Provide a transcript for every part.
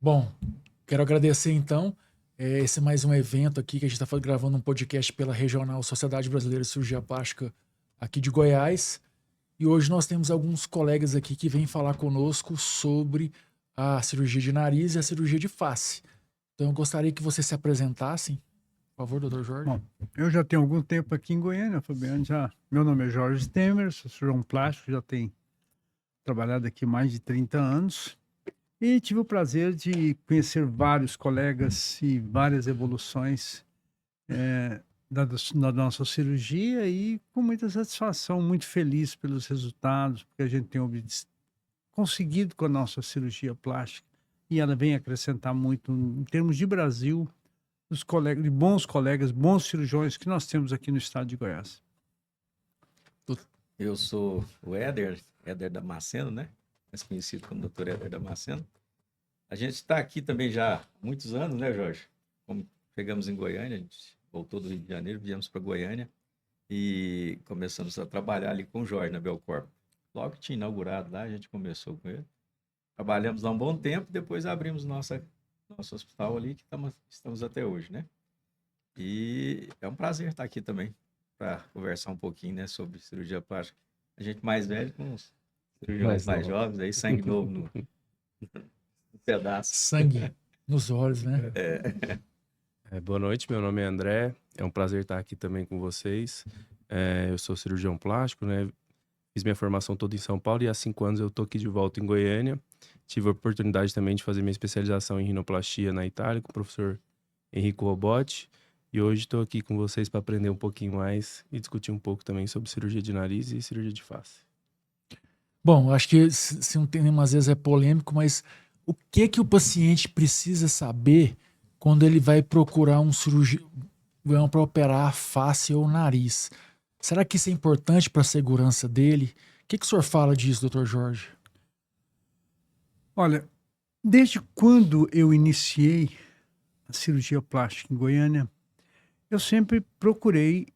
Bom, quero agradecer então. Esse é mais um evento aqui que a gente está gravando um podcast pela Regional Sociedade Brasileira de Cirurgia Plástica aqui de Goiás. E hoje nós temos alguns colegas aqui que vêm falar conosco sobre a cirurgia de nariz e a cirurgia de face. Então eu gostaria que vocês se apresentassem. Por favor, doutor Jorge. Bom, eu já tenho algum tempo aqui em Goiânia, Fabiano. Meu nome é Jorge Temer, sou cirurgião plástico, já tenho trabalhado aqui mais de 30 anos. E tive o prazer de conhecer vários colegas e várias evoluções da nossa cirurgia e com muita satisfação, muito feliz pelos resultados, porque a gente tem conseguido com a nossa cirurgia plástica e ela vem acrescentar muito em termos de Brasil, de bons colegas, bons cirurgiões que nós temos aqui no estado de Goiás. Eu sou o Éder Damasceno, né? Mais conhecido como Dr. Éder Damasceno. A gente está aqui também já há muitos anos, né, Jorge? Como chegamos em Goiânia, a gente voltou do Rio de Janeiro, viemos para Goiânia e começamos a trabalhar ali com o Jorge na Belcorp. Logo que tinha inaugurado lá, a gente começou com ele. Trabalhamos lá um bom tempo, depois abrimos nosso hospital ali, que estamos até hoje, né? E é um prazer estar aqui também para conversar um pouquinho, né, sobre cirurgia plástica. A gente mais velho com os cirurgiões mais jovens, aí sangue novo no pedaço. Sangue nos olhos, né? Boa noite, meu nome é André, é um prazer estar aqui também com vocês. Eu sou cirurgião plástico, né? Fiz minha formação toda em São Paulo e há 5 anos eu estou aqui de volta em Goiânia. Tive a oportunidade também de fazer minha especialização em rinoplastia na Itália com o professor Enrico Robotti. E hoje estou aqui com vocês para aprender um pouquinho mais e discutir um pouco também sobre cirurgia de nariz e cirurgia de face. Bom, acho que se um tema às vezes é polêmico, mas o que o paciente precisa saber quando ele vai procurar um cirurgião para operar a face ou o nariz? Será que isso é importante para a segurança dele? O que o senhor fala disso, doutor Jorge? Olha, desde quando eu iniciei a cirurgia plástica em Goiânia, eu sempre procurei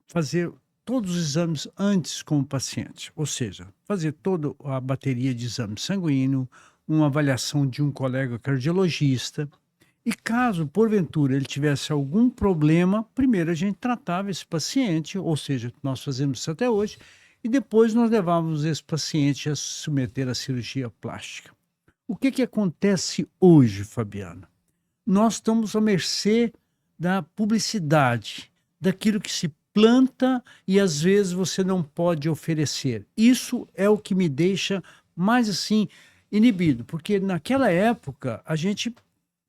fazer todos os exames antes com o paciente, ou seja, fazer toda a bateria de exame sanguíneo, uma avaliação de um colega cardiologista. E caso, porventura, ele tivesse algum problema, primeiro a gente tratava esse paciente, ou seja, nós fazemos isso até hoje, e depois nós levávamos esse paciente a se submeter à cirurgia plástica. O que acontece hoje, Fabiano? Nós estamos à mercê da publicidade, daquilo que se planta e às vezes você não pode oferecer. Isso é o que me deixa mais assim inibido, porque naquela época a gente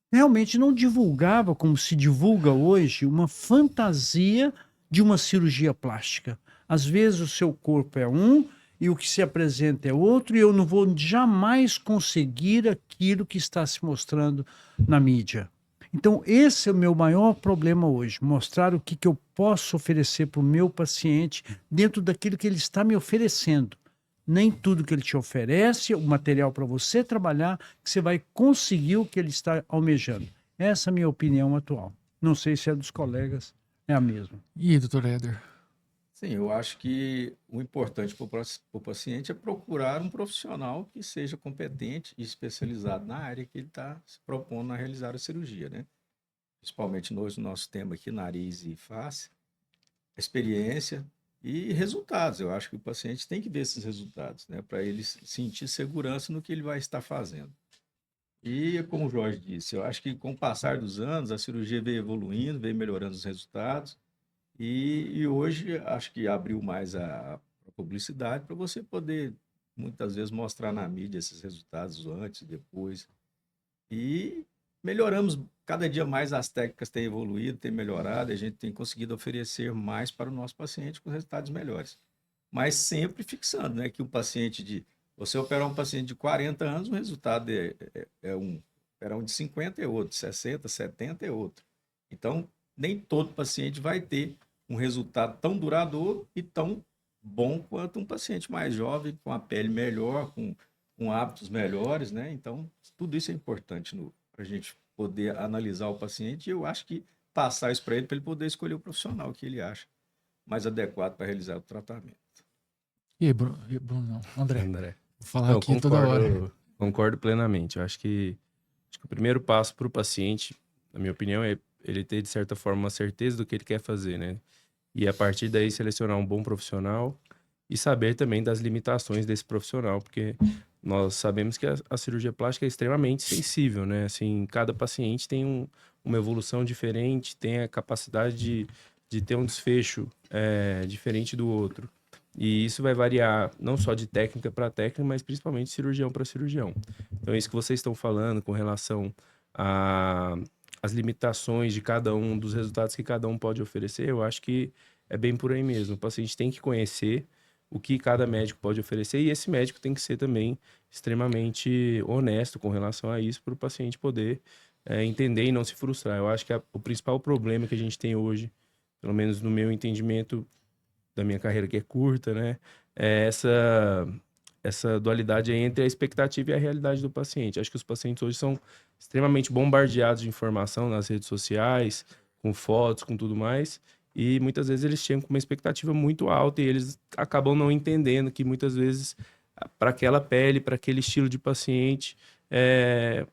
realmente não divulgava como se divulga hoje uma fantasia de uma cirurgia plástica. Às vezes o seu corpo é um e o que se apresenta é outro, e eu não vou jamais conseguir aquilo que está se mostrando na mídia. Então, esse é o meu maior problema hoje, mostrar o que eu posso oferecer para o meu paciente dentro daquilo que ele está me oferecendo. Nem tudo que ele te oferece, o material para você trabalhar, que você vai conseguir o que ele está almejando. Essa é a minha opinião atual. Não sei se é dos colegas, é a mesma. E aí, doutor Éder? Sim, eu acho que o importante para o paciente é procurar um profissional que seja competente e especializado na área que ele está se propondo a realizar a cirurgia, né? Principalmente no nosso tema aqui, nariz e face, experiência e resultados. Eu acho que o paciente tem que ver esses resultados, né? Para ele sentir segurança no que ele vai estar fazendo. E, como o Jorge disse, eu acho que com o passar dos anos, a cirurgia veio evoluindo, veio melhorando os resultados. E hoje acho que abriu mais a publicidade para você poder, muitas vezes, mostrar na mídia esses resultados antes e depois. E melhoramos cada dia mais, as técnicas têm evoluído, têm melhorado, e a gente tem conseguido oferecer mais para o nosso paciente com resultados melhores. Mas sempre fixando, né, que o paciente de... Você operar um paciente de 40 anos, o resultado é um. Operar um de 50 é outro, 60, 70 é outro. Então, nem todo paciente vai ter um resultado tão duradouro e tão bom quanto um paciente mais jovem, com a pele melhor, com hábitos melhores, né? Então, tudo isso é importante para a gente poder analisar o paciente, e eu acho que passar isso para ele poder escolher o profissional que ele acha mais adequado para realizar o tratamento. E aí, Bruno? Não, André. André. Vou falar Eu aqui toda hora. concordo plenamente. Eu acho que Acho que o primeiro passo para o paciente, na minha opinião, é ele ter, de certa forma, uma certeza do que ele quer fazer, né? E a partir daí selecionar um bom profissional e saber também das limitações desse profissional, porque nós sabemos que a cirurgia plástica é extremamente sensível, né? Assim, cada paciente tem uma evolução diferente, tem a capacidade de ter um desfecho diferente do outro. E isso vai variar não só de técnica para técnica, mas principalmente de cirurgião para cirurgião. Então, isso que vocês estão falando com relação às limitações de cada um, dos resultados que cada um pode oferecer, eu acho que é bem por aí mesmo. O paciente tem que conhecer o que cada médico pode oferecer e esse médico tem que ser também extremamente honesto com relação a isso para o paciente poder entender e não se frustrar. Eu acho que o principal problema que a gente tem hoje, pelo menos no meu entendimento da minha carreira, que é curta, né? É essa dualidade aí entre a expectativa e a realidade do paciente. Acho que os pacientes hoje são extremamente bombardeados de informação nas redes sociais, com fotos, com tudo mais, e muitas vezes eles chegam com uma expectativa muito alta e eles acabam não entendendo que muitas vezes para aquela pele, para aquele estilo de paciente,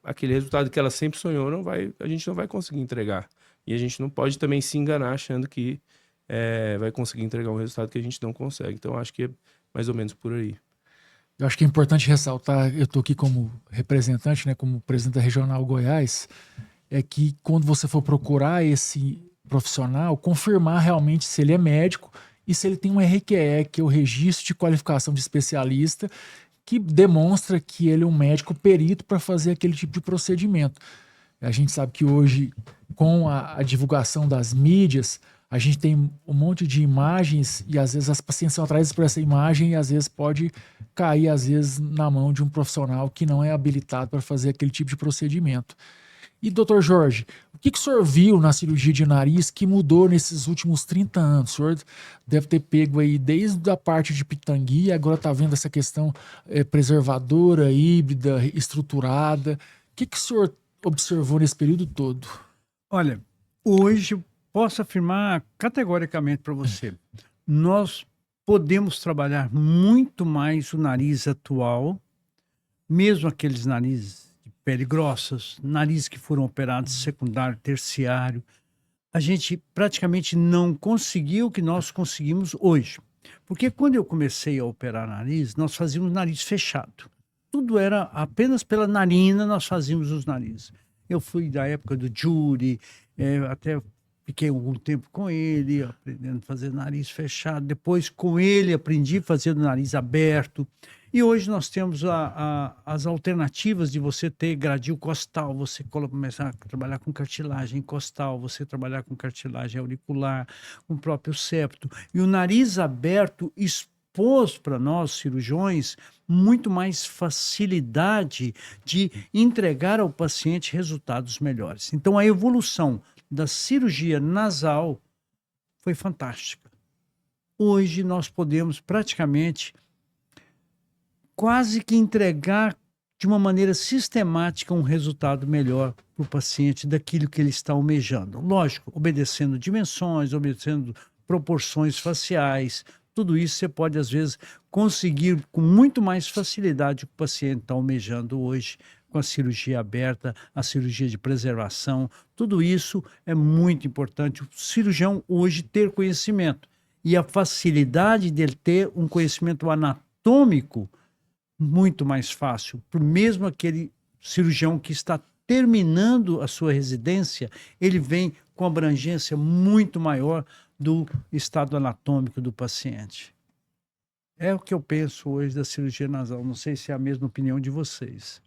aquele resultado que ela sempre sonhou, a gente não vai conseguir entregar. E a gente não pode também se enganar achando que vai conseguir entregar um resultado que a gente não consegue. Então, acho que é mais ou menos por aí. Eu acho que é importante ressaltar, eu estou aqui como representante, né, como presidente da Regional Goiás, é que quando você for procurar esse profissional, confirmar realmente se ele é médico e se ele tem um RQE, que é o Registro de Qualificação de Especialista, que demonstra que ele é um médico perito para fazer aquele tipo de procedimento. A gente sabe que hoje, com a divulgação das mídias, a gente tem um monte de imagens e às vezes as pacientes são atraídas por essa imagem e às vezes pode cair às vezes na mão de um profissional que não é habilitado para fazer aquele tipo de procedimento. E doutor Jorge, o que o senhor viu na cirurgia de nariz que mudou nesses últimos 30 anos? O senhor deve ter pego aí desde a parte de pitangui e agora está vendo essa questão preservadora, híbrida, estruturada. O que o senhor observou nesse período todo? Olha, hoje posso afirmar categoricamente para você, nós podemos trabalhar muito mais o nariz atual, mesmo aqueles narizes de pele grossas, narizes que foram operados secundário, terciário, a gente praticamente não conseguiu o que nós conseguimos hoje. Porque quando eu comecei a operar nariz, nós fazíamos nariz fechado. Tudo era apenas pela narina, nós fazíamos os narizes. Eu fui da época do Judy, até fiquei algum tempo com ele, aprendendo a fazer nariz fechado. Depois, com ele, aprendi a fazer o nariz aberto. E hoje nós temos as alternativas de você ter gradil costal, você começar a trabalhar com cartilagem costal, você trabalhar com cartilagem auricular, com o próprio septo. E o nariz aberto expôs para nós, cirurgiões, muito mais facilidade de entregar ao paciente resultados melhores. Então, a evolução da cirurgia nasal foi fantástica. Hoje nós podemos praticamente quase que entregar de uma maneira sistemática um resultado melhor para o paciente daquilo que ele está almejando. Lógico, obedecendo dimensões, obedecendo proporções faciais, tudo isso você pode às vezes conseguir com muito mais facilidade o que o paciente está almejando hoje, com a cirurgia aberta, a cirurgia de preservação, tudo isso é muito importante. O cirurgião hoje ter conhecimento e a facilidade dele ter um conhecimento anatômico muito mais fácil, para mesmo aquele cirurgião que está terminando a sua residência, ele vem com abrangência muito maior do estado anatômico do paciente. É o que eu penso hoje da cirurgia nasal. Não sei se é a mesma opinião de vocês.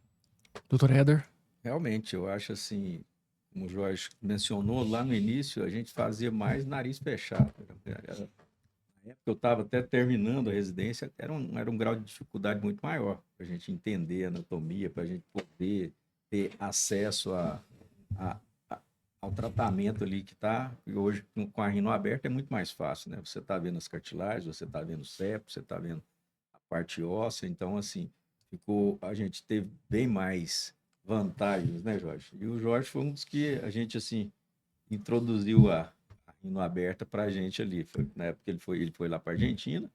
Doutor Éder? Realmente, eu acho assim, como o Jorge mencionou, lá no início a gente fazia mais nariz fechado. Na época eu estava até terminando a residência, era um grau de dificuldade muito maior para a gente entender a anatomia, para a gente poder ter acesso ao tratamento ali que está. E hoje, com a rino aberta, é muito mais fácil, né? Você está vendo as cartilagens, você está vendo o septo, você está vendo a parte óssea, então, assim, a gente teve bem mais vantagens, né, Jorge? E o Jorge foi um dos que a gente, assim, introduziu a rino aberta para a gente ali. Na época ele foi lá para a Argentina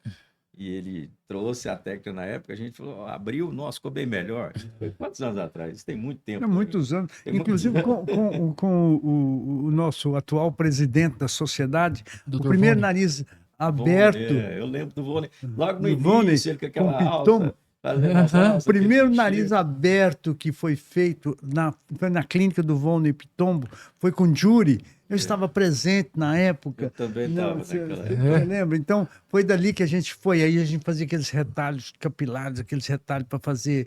e ele trouxe a técnica na época, a gente falou, abriu, nossa, ficou bem melhor. Foi quantos anos atrás? Isso tem muito tempo. Há muitos anos. Tem muitos Inclusive com o nosso atual presidente da sociedade, o Dr. primeiro Vone. nariz Vone, aberto. eu lembro do Vone. Logo no Do Vone, início, ele com aquela com pitombo. alça, fazendo essa Aham. alça, O primeiro aquele nariz cheiro. aberto que foi feito foi na clínica do Vone Pitombo, foi com Jury. Eu estava presente na época. Eu também Não, estava naquela você época. lembra? Então, foi dali que a gente foi. Aí a gente fazia aqueles retalhos capilares, aqueles retalhos para fazer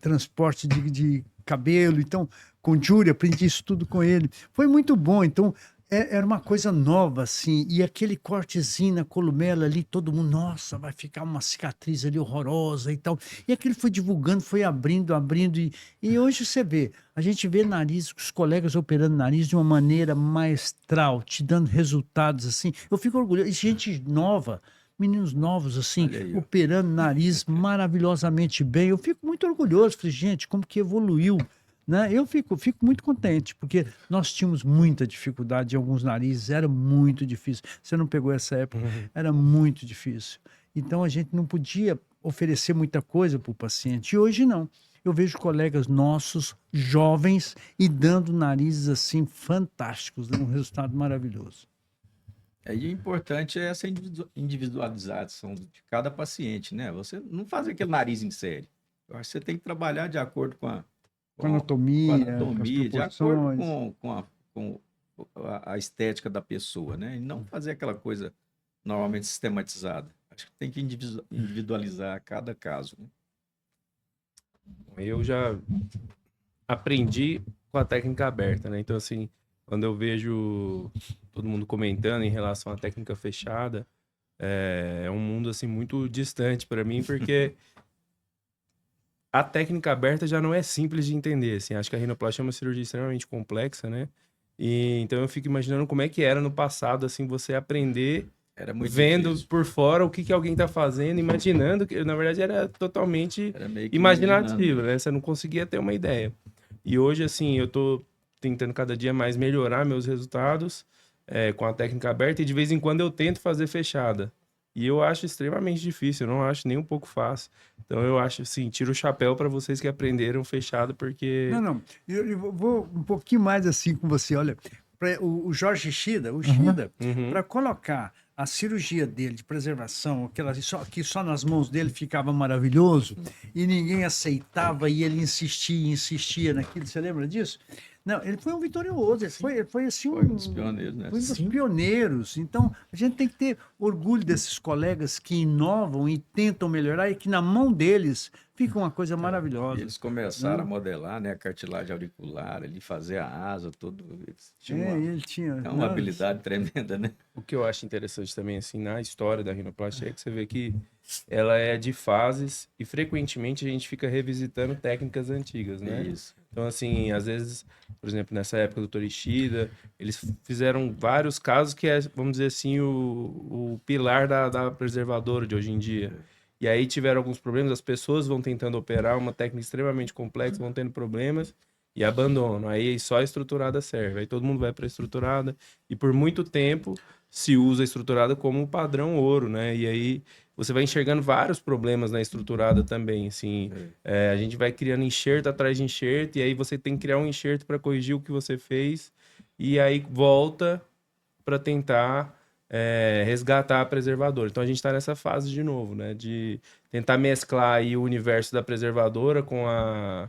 transporte de cabelo. Então, com Jury, aprendi isso tudo com ele. Foi muito bom. Então, era uma coisa nova, assim. E aquele cortezinho na columela ali, todo mundo, nossa, vai ficar uma cicatriz ali horrorosa e tal. E aquilo foi divulgando, foi abrindo, abrindo. E hoje você vê, a gente vê nariz, os colegas operando nariz de uma maneira maestral, te dando resultados assim. Eu fico orgulhoso. E gente nova, meninos novos assim, Olha aí, ó. operando nariz maravilhosamente bem. Eu fico muito orgulhoso. Falei, gente, como que evoluiu, né? Eu fico muito contente, porque nós tínhamos muita dificuldade em alguns narizes, era muito difícil. Você não pegou essa época, era muito difícil. Então a gente não podia oferecer muita coisa para o paciente. E hoje não. Eu vejo colegas nossos, jovens, e dando narizes assim fantásticos, dando um resultado maravilhoso. E o importante é essa individualização de cada paciente, né? Você não faz aquele nariz em série. Eu acho que você tem que trabalhar de acordo com a Com anatomia, com as anatomia, de acordo proporções. com a estética da pessoa, né? E não fazer aquela coisa normalmente sistematizada. Acho que tem que individualizar cada caso, né? Eu já aprendi com a técnica aberta, né? Então, assim, quando eu vejo todo mundo comentando em relação à técnica fechada, é um mundo, assim, muito distante para mim, porque a técnica aberta já não é simples de entender, assim. Acho que a rinoplastia é uma cirurgia extremamente complexa, né? E então eu fico imaginando como é que era no passado, assim, você aprender Era muito vendo difícil. por fora o que alguém tá fazendo, imaginando, que na verdade era totalmente Era meio que imaginativo, imaginando, né? Você não conseguia ter uma ideia. E hoje, assim, eu tô tentando cada dia mais melhorar meus resultados com a técnica aberta e de vez em quando eu tento fazer fechada. E eu acho extremamente difícil, eu não acho nem um pouco fácil. Então eu acho, assim, tiro o chapéu para vocês que aprenderam fechado, porque... Não. Eu vou um pouquinho mais assim com você. Olha, o Jorge Shida, Uhum. para colocar a cirurgia dele de preservação, que só nas mãos dele ficava maravilhoso, e ninguém aceitava, e ele insistia naquilo. Você lembra disso? Não, ele foi um vitorioso, ele foi assim Foi um dos pioneiros, né? foi um dos Sim. pioneiros. Então, a gente tem que ter orgulho desses colegas que inovam e tentam melhorar e que na mão deles fica uma coisa E maravilhosa. eles começaram a modelar, né, a cartilagem auricular, ali fazer a asa, tudo. Eles tinham Ele tinha. uma não, habilidade tremenda, né? O que eu acho interessante também, assim, na história da rinoplastia é que você vê que ela é de fases e frequentemente a gente fica revisitando técnicas antigas, né? Isso. Então, assim, às vezes, por exemplo, nessa época do Torishida, eles fizeram vários casos que é, vamos dizer assim, o pilar da preservadora de hoje em dia. E aí tiveram alguns problemas, as pessoas vão tentando operar uma técnica extremamente complexa, vão tendo problemas e abandonam. Aí só a estruturada serve. Aí todo mundo vai para a estruturada e por muito tempo se usa a estruturada como um padrão ouro, né? E aí você vai enxergando vários problemas na estruturada também, assim. A gente vai criando enxerto atrás de enxerto e aí você tem que criar um enxerto para corrigir o que você fez e aí volta para tentar resgatar a preservadora. Então a gente está nessa fase de novo, né? De tentar mesclar aí o universo da preservadora com a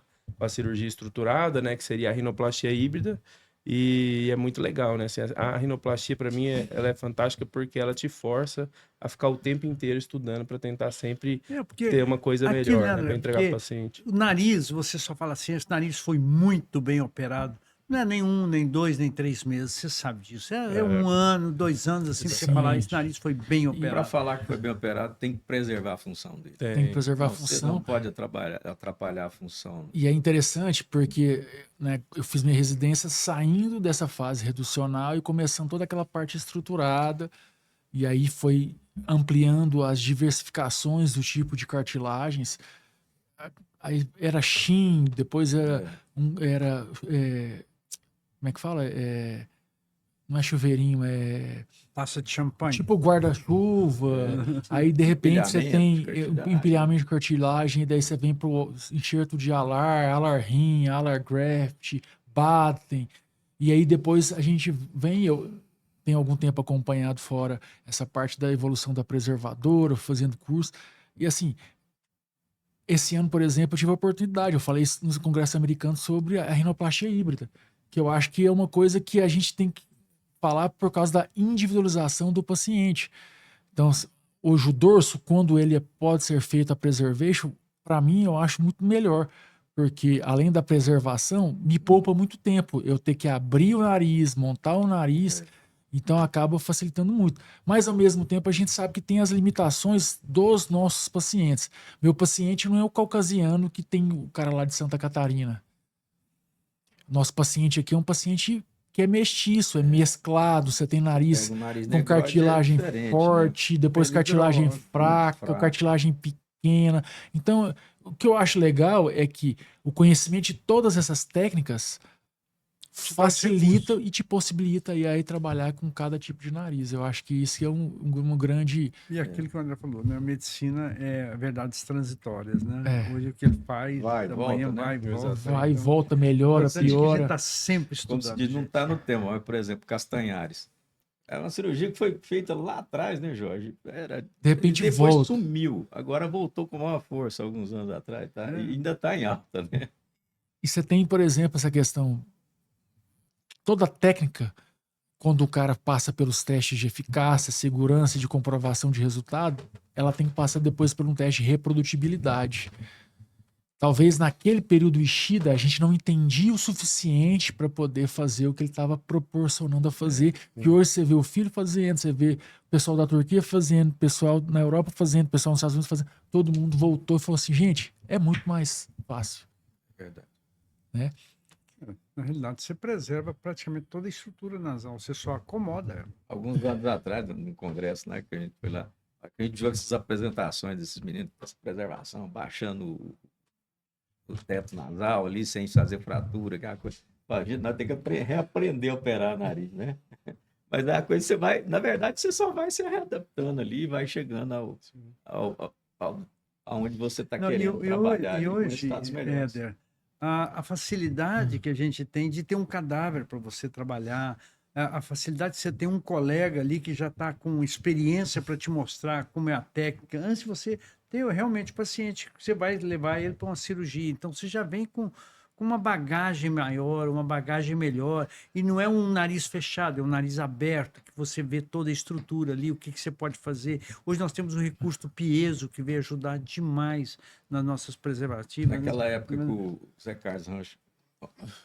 cirurgia estruturada, né? Que seria a rinoplastia híbrida. E é muito legal, né? Assim, a rinoplastia, para mim, ela é fantástica porque ela te força a ficar o tempo inteiro estudando para tentar sempre porque ter uma coisa aqui, melhor, né, né? André, Para entregar para o porque paciente. o nariz, você só fala assim, esse nariz foi muito bem operado. Não é nem 1, nem 2, nem 3 meses, você sabe disso. É 1 ano, 2 anos, assim, pra você falar, esse Exatamente. nariz foi bem Para operado. falar que foi bem operado, tem que preservar a função dele. Tem que preservar a Você não função. pode atrapalhar a função. E é interessante porque, né, eu fiz minha residência saindo dessa fase reducional e começando toda aquela parte estruturada. E aí foi ampliando as diversificações do tipo de cartilagens. Aí era Shin, depois era como é que fala? não é chuveirinho, é Taça de champanhe. tipo guarda-chuva. Aí, de repente, você tem Empilhamento de cartilagem. empilhamento de cartilagem, e daí você vem pro enxerto de alar rim, alar graft, Batten. E aí depois a gente vem, eu tenho algum tempo acompanhado fora essa parte da evolução da preservadora, fazendo curso. E assim, esse ano, por exemplo, eu tive a oportunidade, eu falei isso no Congresso Americano sobre a rinoplastia híbrida, que eu acho que é uma coisa que a gente tem que falar por causa da individualização do paciente. Então, hoje o dorso, quando ele pode ser feito a preservation, para mim eu acho muito melhor, porque além da preservação, me poupa muito tempo. Eu ter que abrir o nariz, montar o nariz, então acaba facilitando muito. Mas ao mesmo tempo a gente sabe que tem as limitações dos nossos pacientes. Meu paciente não é o caucasiano que tem o cara lá de Santa Catarina. Nosso paciente aqui é um paciente que é mestiço, é mesclado, você tem nariz Pega o nariz com negóide, cartilagem diferente, né? forte, depois Pele cartilagem grossa, fraca, fraca. cartilagem pequena. Então, o que eu acho legal é que o conhecimento de todas essas técnicas facilita e te possibilita aí trabalhar com cada tipo de nariz. Eu acho que isso é uma grande... E aquilo que o André falou, né? A medicina é verdades transitórias, né? É. Hoje o que ele faz, Vai, amanhã volta, né? vai, volta. Vai e Então, volta, melhora, importante que a gente piora. está sempre Como se estudando. diz, não gente. está no tema, mas, por exemplo, Castanhares. É uma cirurgia que foi feita lá atrás, né, Jorge? De repente depois volta. sumiu. Agora voltou com maior força alguns anos atrás, tá? E ainda está em alta, né? E você tem, por exemplo, essa questão... Toda técnica, quando o cara passa pelos testes de eficácia, segurança e de comprovação de resultado, ela tem que passar depois por um teste de reprodutibilidade. Talvez naquele período Ishida a gente não entendia o suficiente para poder fazer o que ele estava proporcionando a fazer. Que hoje você vê o filho fazendo, você vê o pessoal da Turquia fazendo, o pessoal na Europa fazendo, o pessoal nos Estados Unidos fazendo. Todo mundo voltou e falou assim, gente, é muito mais fácil. Verdade. Né? Na realidade, você preserva praticamente toda a estrutura nasal, você só acomoda ela. Alguns anos atrás, num congresso, né, que a gente foi lá, a gente viu essas apresentações desses meninos com essa preservação, baixando o teto nasal ali, sem fazer fratura, aquela coisa. A gente nós temos que reaprender a operar o nariz, né? Mas é a coisa que você vai, na verdade, você só vai se readaptando ali, vai chegando aonde você está Não, querendo trabalhar ali, com hoje, resultados melhores. Éder, a facilidade que a gente tem de ter um cadáver para você trabalhar, a facilidade de você ter um colega ali que já está com experiência para te mostrar como é a técnica, antes de você ter realmente o paciente, você vai levar ele para uma cirurgia. Então, você já vem com uma bagagem maior, uma bagagem melhor, e não é um nariz fechado, é um nariz aberto, que você vê toda a estrutura ali, o que você pode fazer. Hoje nós temos o recurso do piezo, que veio ajudar demais nas nossas preservativas. Naquela época que o Zé Carlos Rancho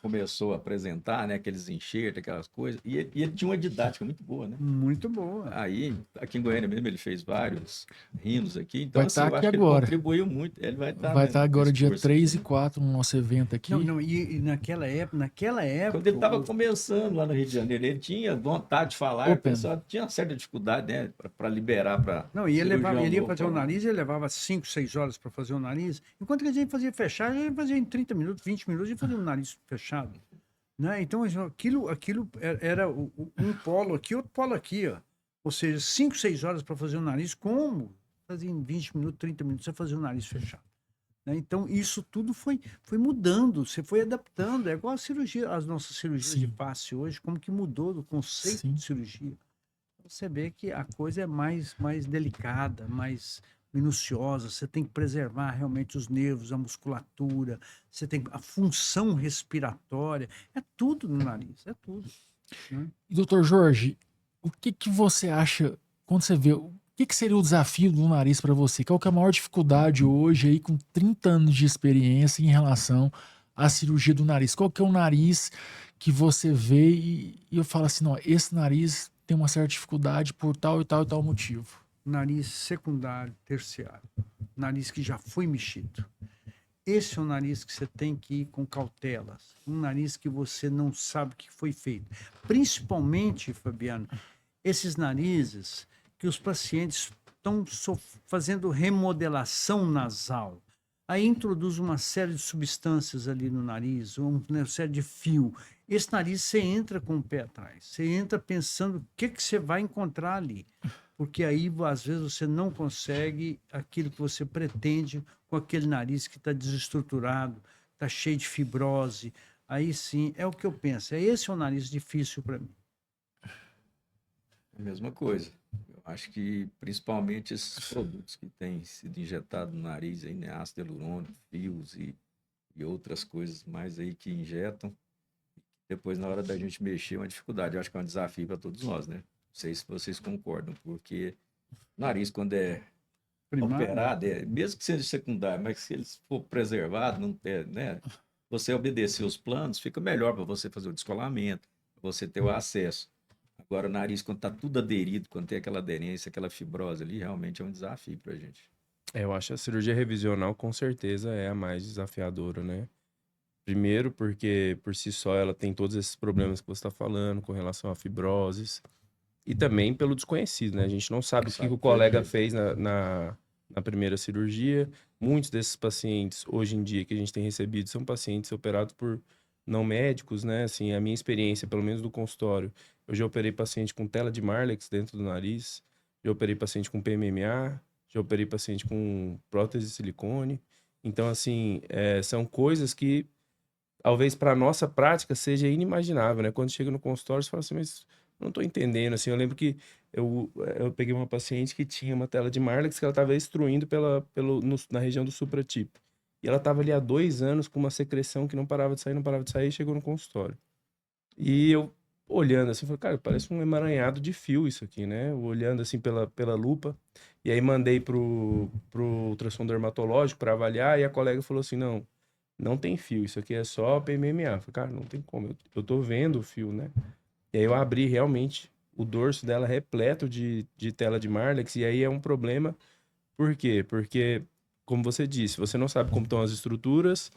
começou a apresentar, né, aqueles enxertos, aquelas coisas, e ele tinha uma didática muito boa, né? Muito boa. Aí, aqui em Goiânia mesmo, ele fez vários rinos aqui, então Vai assim, estar eu aqui acho que agora. ele contribuiu muito. Ele vai estar Vai estar agora nesse dia curso 3 aqui, e né? 4 no nosso evento aqui. Não, e naquela época, Quando ele estava começando lá no Rio de Janeiro, ele tinha vontade de falar, o Open. pessoal tinha uma certa dificuldade, né, para liberar para Não, e ele ia fazer o nariz. nariz, ele levava 5, 6 horas para fazer o nariz, enquanto que a gente fazia fechado, ele fazia em 30 minutos, 20 minutos, e fazia um nariz fechado. Né? Então, aquilo era um polo aqui, outro polo aqui. Ó. Ou seja, 5, 6 horas para fazer o nariz, como? Fazia em 20 minutos, 30 minutos, você fazia o nariz fechado. Né? Então, isso tudo foi mudando, você foi adaptando. É igual a cirurgia, as nossas cirurgias Sim. de face hoje, como que mudou do conceito Sim. de cirurgia. Você vê que a coisa é mais delicada, mais minuciosa, você tem que preservar realmente os nervos, a musculatura, você tem a função respiratória, é tudo no nariz, é tudo. Né? E, doutor Jorge, o que você acha, quando você vê, o que seria o desafio do nariz para você? Qual que é a maior dificuldade hoje, aí, com 30 anos de experiência em relação à cirurgia do nariz? Qual que é o nariz que você vê e eu falo assim, não, esse nariz tem uma certa dificuldade por tal e tal e tal motivo? Nariz secundário, terciário, nariz que já foi mexido. Esse é um nariz que você tem que ir com cautelas, um nariz que você não sabe o que foi feito. Principalmente, Fabiano, esses narizes que os pacientes estão fazendo remodelação nasal. Aí introduz uma série de substâncias ali no nariz, uma série de fio. Esse nariz você entra com o pé atrás. Você entra pensando o que você vai encontrar ali. Porque aí, às vezes, você não consegue aquilo que você pretende com aquele nariz que está desestruturado, está cheio de fibrose. Aí sim, é o que eu penso. Esse é um nariz difícil para mim. A mesma coisa. Eu acho que principalmente esses produtos que têm sido injetados no nariz, aí, né? Ácido hialurônico, fios e outras coisas mais aí que injetam. Depois, na hora da gente mexer, é uma dificuldade. Eu acho que é um desafio para todos nós, né? Não sei se vocês concordam, porque o nariz, quando é Primário, operado, mesmo que seja secundário, mas se ele for preservado, não ter, né? Você obedecer os planos, fica melhor para você fazer o descolamento, para você ter o acesso. Agora, o nariz, quando está tudo aderido, quando tem aquela aderência, aquela fibrose ali, realmente é um desafio para a gente. Eu acho que a cirurgia revisional com certeza é a mais desafiadora, né? Primeiro porque por si só ela tem todos esses problemas que você está falando com relação a fibroses e também pelo desconhecido, né? A gente não sabe o que o colega fez na primeira cirurgia. Muitos desses pacientes hoje em dia que a gente tem recebido são pacientes operados por não médicos, né? Assim, a minha experiência, pelo menos do consultório, eu já operei paciente com tela de Marlex dentro do nariz, já operei paciente com PMMA, já operei paciente com prótese de silicone. Então, assim, são coisas que talvez para a nossa prática seja inimaginável, né? Quando chega no consultório, você fala assim, mas não estou entendendo, assim. Eu lembro que eu peguei uma paciente que tinha uma tela de Marlex que ela estava extruindo na região do supratipo. E ela estava ali há 2 anos com uma secreção que não parava de sair, e chegou no consultório. E eu, olhando assim, falei, cara, parece um emaranhado de fio isso aqui, né? Olhando assim pela lupa. E aí mandei pro ultrassom dermatológico para avaliar, e a colega falou assim, não tem fio, isso aqui é só PMMA. Eu falei, cara, não tem como, eu tô vendo o fio, né? E aí eu abri realmente o dorso dela repleto de tela de Marlex, e aí é um problema. Por quê? Porque, como você disse, você não sabe como estão as estruturas,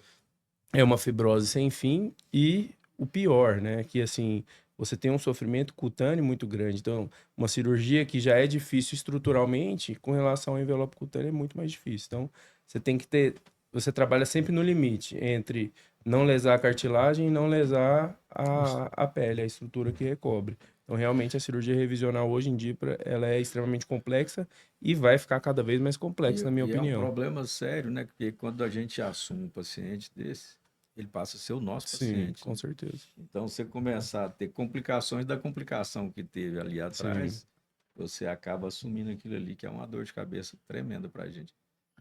é uma fibrose sem fim, e o pior, né? Que assim, você tem um sofrimento cutâneo muito grande. Então, uma cirurgia que já é difícil estruturalmente, com relação ao envelope cutâneo é muito mais difícil. Então, você tem que ter. Você trabalha sempre no limite entre não lesar a cartilagem e não lesar a pele, a estrutura que recobre. Então, realmente, a cirurgia revisional hoje em dia ela é extremamente complexa e vai ficar cada vez mais complexa, na minha É um opinião. problema sério, né? Porque quando a gente assume um paciente desse, ele passa a ser o nosso Sim, paciente. com certeza. Então, você começar a ter complicações da complicação que teve ali atrás, você acaba assumindo aquilo ali, que é uma dor de cabeça tremenda para a gente.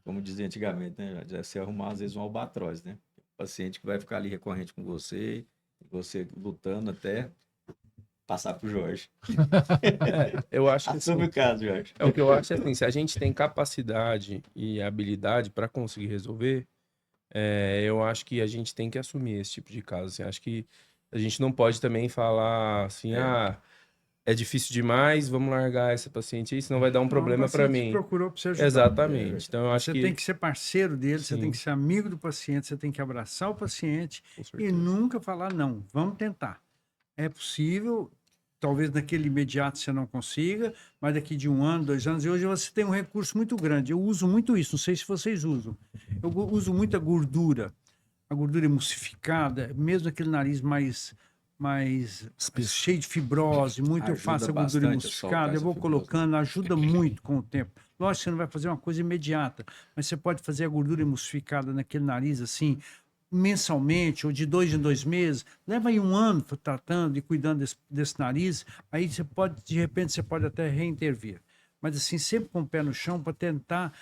Como dizia antigamente, né? Já se arrumar, às vezes, um albatroz, né? O paciente que vai ficar ali recorrente com você, e você lutando até passar pro Jorge. Eu acho que Assume assim, o caso, Jorge. o que eu acho é assim, se a gente tem capacidade e habilidade para conseguir resolver, eu acho que a gente tem que assumir esse tipo de caso. Assim, acho que a gente não pode também falar assim, é difícil demais, vamos largar essa paciente aí, senão vai dar um problema para O paciente mim. procurou para você ajudar. Exatamente. Então eu acho Você que tem que ser parceiro dele, você tem Sim. que ser amigo do paciente, você tem que abraçar o paciente Com e certeza. nunca falar não. Vamos tentar. É possível, talvez naquele imediato você não consiga, mas daqui de 1 ano, 2 anos, e hoje você tem um recurso muito grande. Eu uso muito isso, não sei se vocês usam. Eu uso muita gordura, a gordura emulsificada, mesmo aquele nariz mais Espesso. cheio de fibrose, muito eu Ajuda faço a gordura bastante a soltar emulsificada, eu essa vou fibrose, né? colocando, ajuda muito com o tempo. Lógico que você não vai fazer uma coisa imediata, mas você pode fazer a gordura emulsificada naquele nariz assim, mensalmente ou de 2 em 2 meses, leva aí 1 ano tratando e cuidando desse nariz, aí você pode, de repente, você pode até reintervir. Mas assim, sempre com o pé no chão para tentar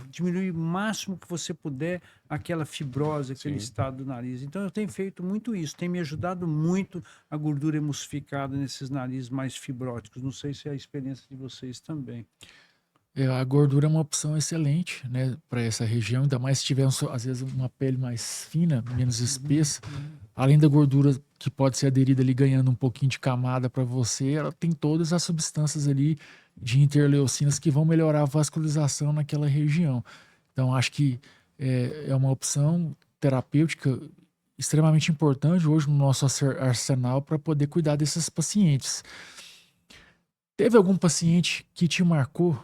diminuir o máximo que você puder aquela fibrose, aquele Sim. estado do nariz. Então eu tenho feito muito isso, tem me ajudado muito a gordura emulsificada nesses narizes mais fibróticos. Não sei se é a experiência de vocês também. A gordura é uma opção excelente, né, para essa região, ainda mais se tiver, às vezes, uma pele mais fina, menos espessa. Além da gordura que pode ser aderida ali, ganhando um pouquinho de camada para você, ela tem todas as substâncias ali de interleucinas que vão melhorar a vascularização naquela região. Então, acho que é uma opção terapêutica extremamente importante hoje no nosso arsenal para poder cuidar desses pacientes. Teve algum paciente que te marcou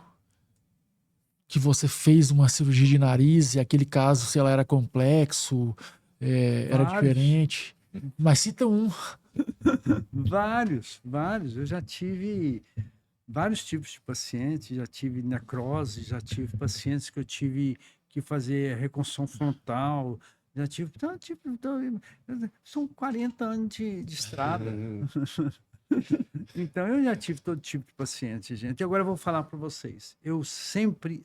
que você fez uma cirurgia de nariz e aquele caso, sei lá, era complexo, era Vários. diferente. Mas cita um. Vários. Eu já tive vários tipos de pacientes, já tive necrose, já tive pacientes que eu tive que fazer reconstrução frontal, já tive. São 40 anos de estrada. Então, eu já tive todo tipo de paciente, gente. E agora eu vou falar para vocês. Eu sempre,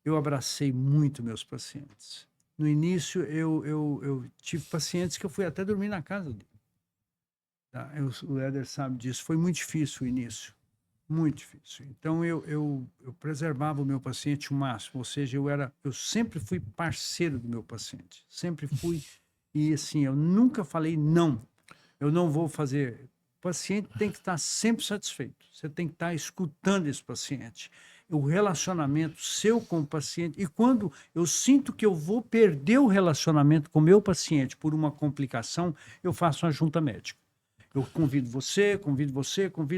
eu abracei muito meus pacientes. No início, eu tive pacientes que eu fui até dormir na casa dele. Tá? O Éder sabe disso. Foi muito difícil o início. Muito difícil. Então, eu preservava o meu paciente o máximo. Ou seja, eu sempre fui parceiro do meu paciente. Sempre fui. E, assim, eu nunca falei não. Eu não vou fazer. O paciente tem que estar sempre satisfeito. Você tem que estar escutando esse paciente. O relacionamento seu com o paciente. E quando eu sinto que eu vou perder o relacionamento com o meu paciente por uma complicação, eu faço uma junta médica. Eu convido você,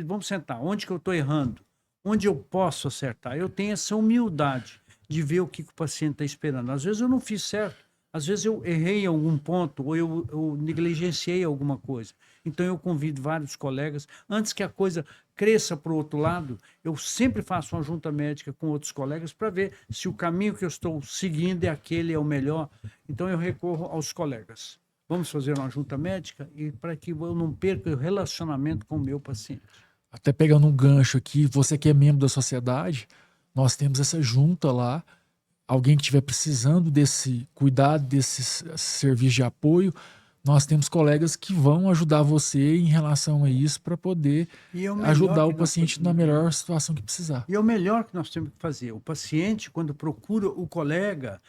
vamos sentar. Onde que eu estou errando? Onde eu posso acertar? Eu tenho essa humildade de ver o que o paciente está esperando. Às vezes eu não fiz certo. Às vezes eu errei em algum ponto ou eu negligenciei alguma coisa. Então eu convido vários colegas. Antes que a coisa cresça para o outro lado, eu sempre faço uma junta médica com outros colegas para ver se o caminho que eu estou seguindo é o melhor. Então eu recorro aos colegas. Vamos fazer uma junta médica e para que eu não perca o relacionamento com o meu paciente. Até pegando um gancho aqui, você que é membro da sociedade, nós temos essa junta lá. Alguém que estiver precisando desse cuidado, desse serviço de apoio, nós temos colegas que vão ajudar você em relação a isso para poder ajudar o paciente na melhor situação que precisar. E é o melhor que nós temos que fazer. O paciente, quando procura o colega,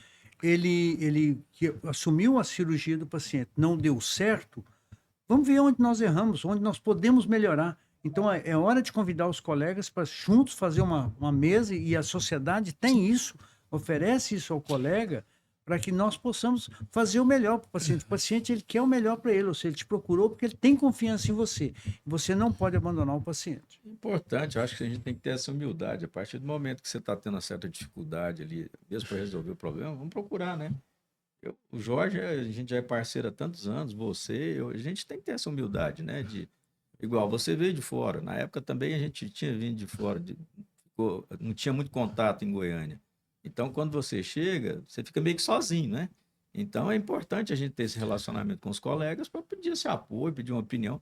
ele que assumiu a cirurgia do paciente, não deu certo, vamos ver onde nós erramos, onde nós podemos melhorar. Então, é hora de convidar os colegas para juntos fazer uma mesa, e a sociedade tem isso, oferece isso ao colega para que nós possamos fazer o melhor para o paciente. O paciente, ele quer o melhor para ele, ou seja, ele te procurou porque ele tem confiança em você. Você não pode abandonar o paciente. Importante, eu acho que a gente tem que ter essa humildade. A partir do momento que você está tendo uma certa dificuldade ali, mesmo para resolver o problema, vamos procurar, né? O Jorge, a gente já é parceiro há tantos anos, a gente tem que ter essa humildade, né? Igual, você veio de fora. Na época também a gente tinha vindo de fora, não tinha muito contato em Goiânia. Então, quando você chega, você fica meio que sozinho, né? Então, é importante a gente ter esse relacionamento com os colegas para pedir esse apoio, pedir uma opinião.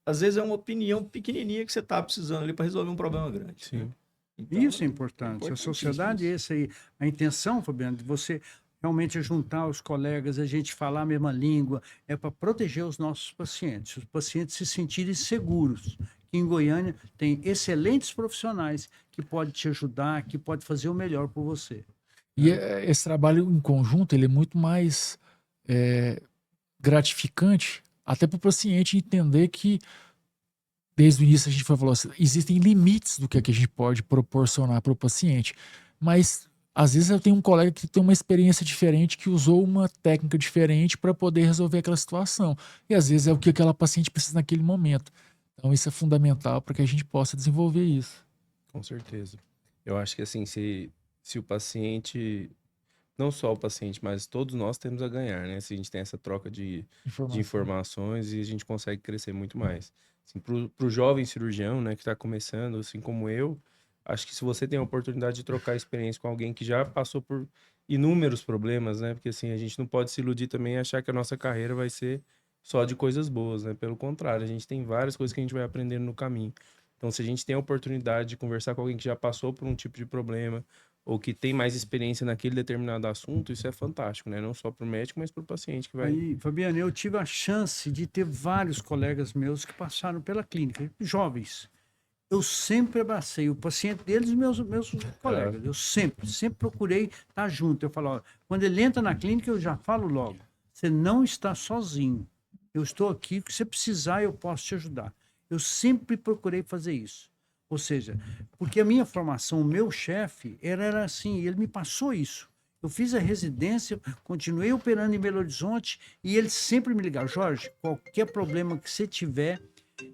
Às vezes é uma opinião pequenininha que você está precisando ali para resolver um problema grande. Sim. Né? Então, Isso é importante. A sociedade é essa aí. A intenção, Fabiano, de você realmente juntar os colegas, a gente falar a mesma língua, é para proteger os nossos pacientes. Os pacientes se sentirem seguros. Em Goiânia tem excelentes profissionais que podem te ajudar, que podem fazer o melhor por você. E esse trabalho em conjunto, ele é muito mais gratificante, até para o paciente entender que, desde o início a gente falou assim, existem limites do que a gente pode proporcionar para o paciente. Mas, às vezes, eu tenho um colega que tem uma experiência diferente, que usou uma técnica diferente para poder resolver aquela situação. E, às vezes, é o que aquela paciente precisa naquele momento. Então, isso é fundamental para que a gente possa desenvolver isso. Com certeza. Eu acho que, assim, se o paciente, não só o paciente, mas todos nós temos a ganhar, né? Se a gente tem essa troca de informações, e a gente consegue crescer muito mais. Assim, pro jovem cirurgião, né, que está começando, assim como eu, acho que se você tem a oportunidade de trocar experiência com alguém que já passou por inúmeros problemas, né? Porque, assim, a gente não pode se iludir também e achar que a nossa carreira vai ser só de coisas boas, né? Pelo contrário, a gente tem várias coisas que a gente vai aprendendo no caminho. Então, se a gente tem a oportunidade de conversar com alguém que já passou por um tipo de problema ou que tem mais experiência naquele determinado assunto, isso é fantástico, né? Não só para o médico, mas para o paciente que vai... Aí, Fabiano, eu tive a chance de ter vários colegas meus que passaram pela clínica, jovens. Eu sempre abracei o paciente deles e meus colegas. Eu sempre procurei estar junto. Eu falo, ó, quando ele entra na clínica, eu já falo logo, você não está sozinho. Eu estou aqui, o que você precisar, eu posso te ajudar. Eu sempre procurei fazer isso. Ou seja, porque a minha formação, o meu chefe, era assim, ele me passou isso. Eu fiz a residência, continuei operando em Belo Horizonte e ele sempre me ligava, Jorge, qualquer problema que você tiver,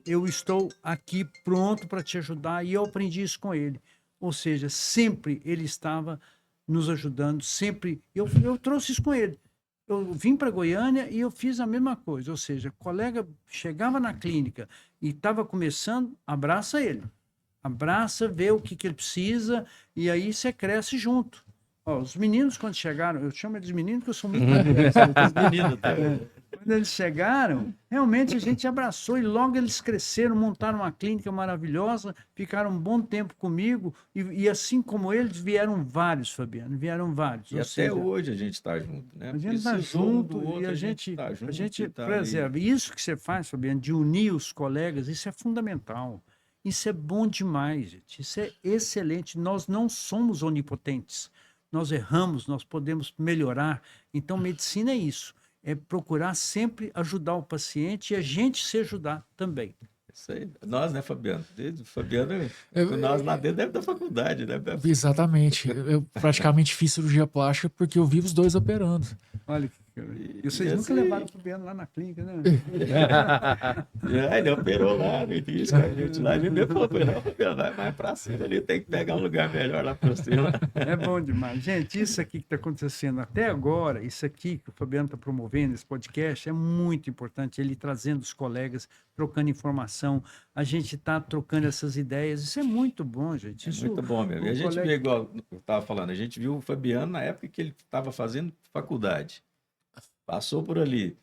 eu estou aqui pronto para te ajudar, e eu aprendi isso com ele. Ou seja, sempre ele estava nos ajudando, sempre. Eu trouxe isso com ele. Eu vim para Goiânia e eu fiz a mesma coisa. Ou seja, colega chegava na clínica e estava começando, abraça ele. Abraça, vê o que ele precisa e aí você cresce junto. Ó, os meninos, quando chegaram, eu chamo eles de meninos porque eu sou muito meninos também. Quando eles chegaram, realmente a gente abraçou e logo eles cresceram, montaram uma clínica maravilhosa, ficaram um bom tempo comigo e assim como eles, vieram vários, Fabiano, vieram vários. E Ou até seja, hoje a gente está junto, né? a gente está Precisou um do junto outro, e a gente tá junto, tá preserva. ali. Isso que você faz, Fabiano, de unir os colegas, isso é fundamental. Isso é bom demais, gente. Isso é excelente. Nós não somos onipotentes. Nós erramos, nós podemos melhorar. Então, medicina é isso. É procurar sempre ajudar o paciente e a gente se ajudar também. Isso aí. Nós, né, Fabiano? Fabiano, Eu- nós lá dentro deve da faculdade, né? Exatamente. Eu praticamente fiz cirurgia plástica porque eu vi os dois operando. Olha, e vocês e nunca assim- levaram o Fabiano lá na clínica, né? Ele operou lá no início com a gente lá. A gente falou, não, Fabiano, vai mais pra cima ali, tem que pegar um lugar melhor lá pra cima. É bom demais. Gente, isso aqui que está acontecendo até agora, isso aqui que o Fabiano está promovendo, esse podcast, é muito importante. Ele trazendo os colegas, trocando informação, a gente está trocando essas ideias. Isso é muito bom, gente. É Isso, muito bom mesmo. E o a gente colega- vê, igual eu estava falando, a gente viu o Fabiano na época que ele estava fazendo faculdade. Passou por ali.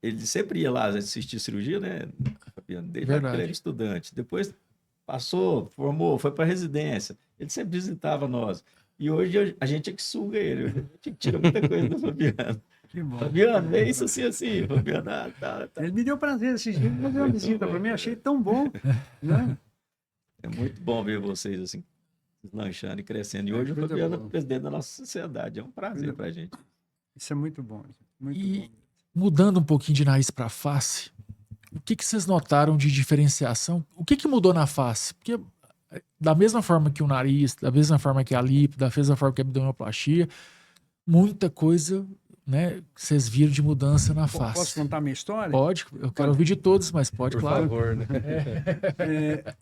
Ele sempre ia lá assistir cirurgia, né, Fabiano? Desde lá que ele Verdade. era estudante. Depois passou, formou, foi para residência. Ele sempre visitava nós. E hoje a gente é que suga ele. A gente que tira muita coisa do Fabiano. Que bom. Fabiano, é isso assim, assim. Fabiano, tá. Ele me deu prazer esses dias de fazer uma visita para mim, achei tão bom. Né? É muito bom ver vocês assim, lanchando e crescendo. E hoje o coisa Fabiano é boa. presidente da nossa sociedade. É um prazer Coisa para a gente. Isso é muito bom. Muito E bom. mudando um pouquinho de nariz para face, o que vocês notaram de diferenciação? O que mudou na face? Porque da mesma forma que o nariz, da mesma forma que a lipo, da mesma forma que a abdominoplastia, muita coisa, né, que vocês viram de mudança na Posso face. contar minha história? Pode, eu quero ouvir de todos, mas pode, Por claro. favor, né?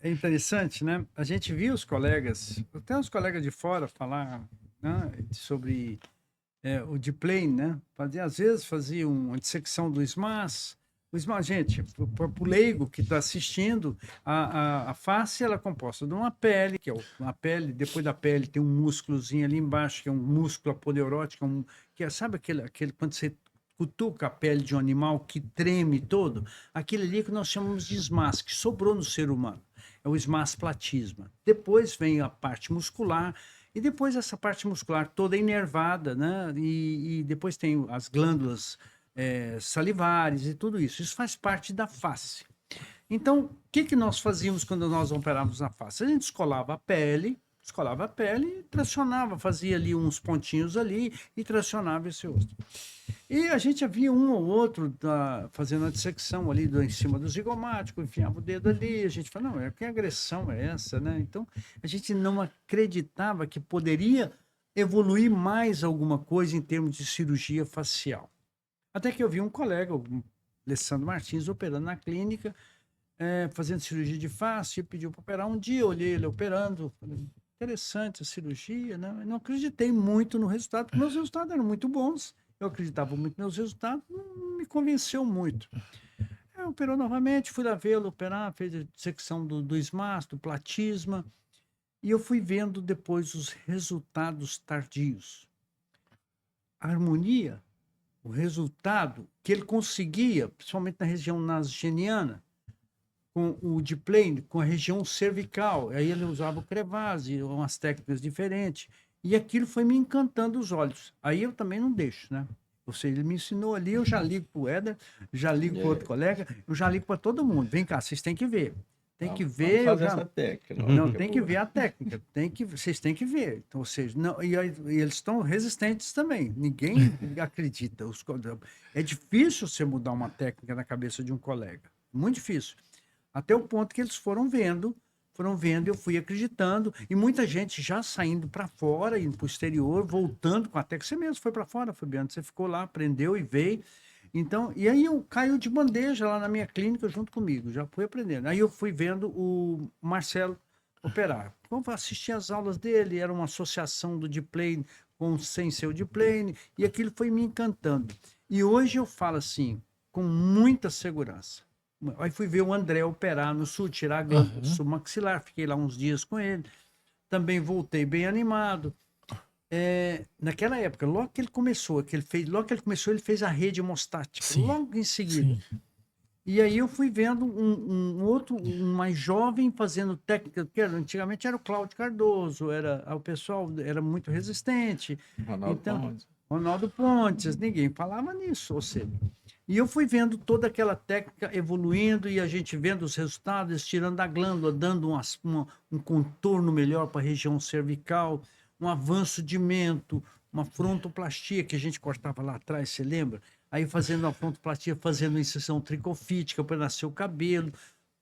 É interessante, né? A gente viu os colegas, até os colegas de fora falar, né, sobre o D-plane, né? Às vezes fazia uma dissecção do SMAS. O SMAS, gente, para o leigo que está assistindo, a face ela é composta de uma pele, que é uma pele, depois da pele tem um músculozinho ali embaixo, que é um músculo aponeurótico, sabe aquele quando você cutuca a pele de um animal que treme todo? Aquele ali que nós chamamos de SMAS, que sobrou no ser humano. É o SMAS platisma. Depois vem a parte muscular, e depois essa parte muscular toda inervada, né? E depois tem as glândulas salivares e tudo isso. Isso faz parte da face. Então, o que nós fazíamos quando nós operávamos na face? A gente escolava a pele e tracionava, fazia ali uns pontinhos ali e tracionava esse osso. E a gente havia um ou outro fazendo a dissecção ali em cima do zigomático, enfiava o dedo ali, a gente falava, não, que agressão é essa, né? Então, a gente não acreditava que poderia evoluir mais alguma coisa em termos de cirurgia facial. Até que eu vi um colega, o Alessandro Martins, operando na clínica, fazendo cirurgia de face, pediu para operar. Um dia eu olhei ele operando, falei, interessante a cirurgia, né? Eu não acreditei muito no resultado, porque meus resultados eram muito bons. Eu acreditava muito nos meus resultados, não me convenceu muito. Operou novamente, fui lá vê-lo operar, fez a dissecção do SMAS, do platisma, e eu fui vendo depois os resultados tardios. A harmonia, o resultado que ele conseguia, principalmente na região nasogeniana, com o D-plane, com a região cervical. Aí ele usava o Crevase, umas técnicas diferentes. E aquilo foi me encantando os olhos. Aí eu também não deixo, né? Ou seja, ele me ensinou ali, eu já ligo para o Éder, já ligo para outro colega, eu já ligo para todo mundo. Vem cá, vocês têm que ver. Tem que ver. Vamos fazer essa técnica. Não, tem que ver a técnica. Vocês têm que ver. Então, ou seja, não, e eles estão resistentes também. Ninguém acredita. É difícil você mudar uma técnica na cabeça de um colega. Muito difícil. Até o ponto que eles foram vendo, eu fui acreditando, e muita gente já saindo para fora, indo para o exterior, voltando com a técnica. Você mesmo foi para fora, Fabiano, você ficou lá, aprendeu e veio. Então, e aí eu caio de bandeja lá na minha clínica junto comigo, já fui aprendendo. Aí eu fui vendo o Marcelo operar. vamos assistir às aulas dele, era uma associação do D-Plane com sem ser o D-Plane, e aquilo foi me encantando. E hoje eu falo assim, com muita segurança. Aí fui ver o André operar no sul, tirar a glândula submaxilar, fiquei lá uns dias com ele. Também voltei bem animado. Naquela época, logo que ele começou, ele fez a rede hemostática, Sim, logo em seguida. sim. E aí eu fui vendo um mais jovem fazendo técnica, porque antigamente era o Cláudio Cardoso, o pessoal era muito resistente. Ronaldo Então, Pontes. Ronaldo Pontes, ninguém falava nisso, ou seja. E eu fui vendo toda aquela técnica evoluindo e a gente vendo os resultados, tirando a glândula, dando um contorno melhor para a região cervical, um avanço de mento, uma frontoplastia que a gente cortava lá atrás, você lembra? Aí fazendo a frontoplastia, fazendo incisão tricofítica para nascer o cabelo.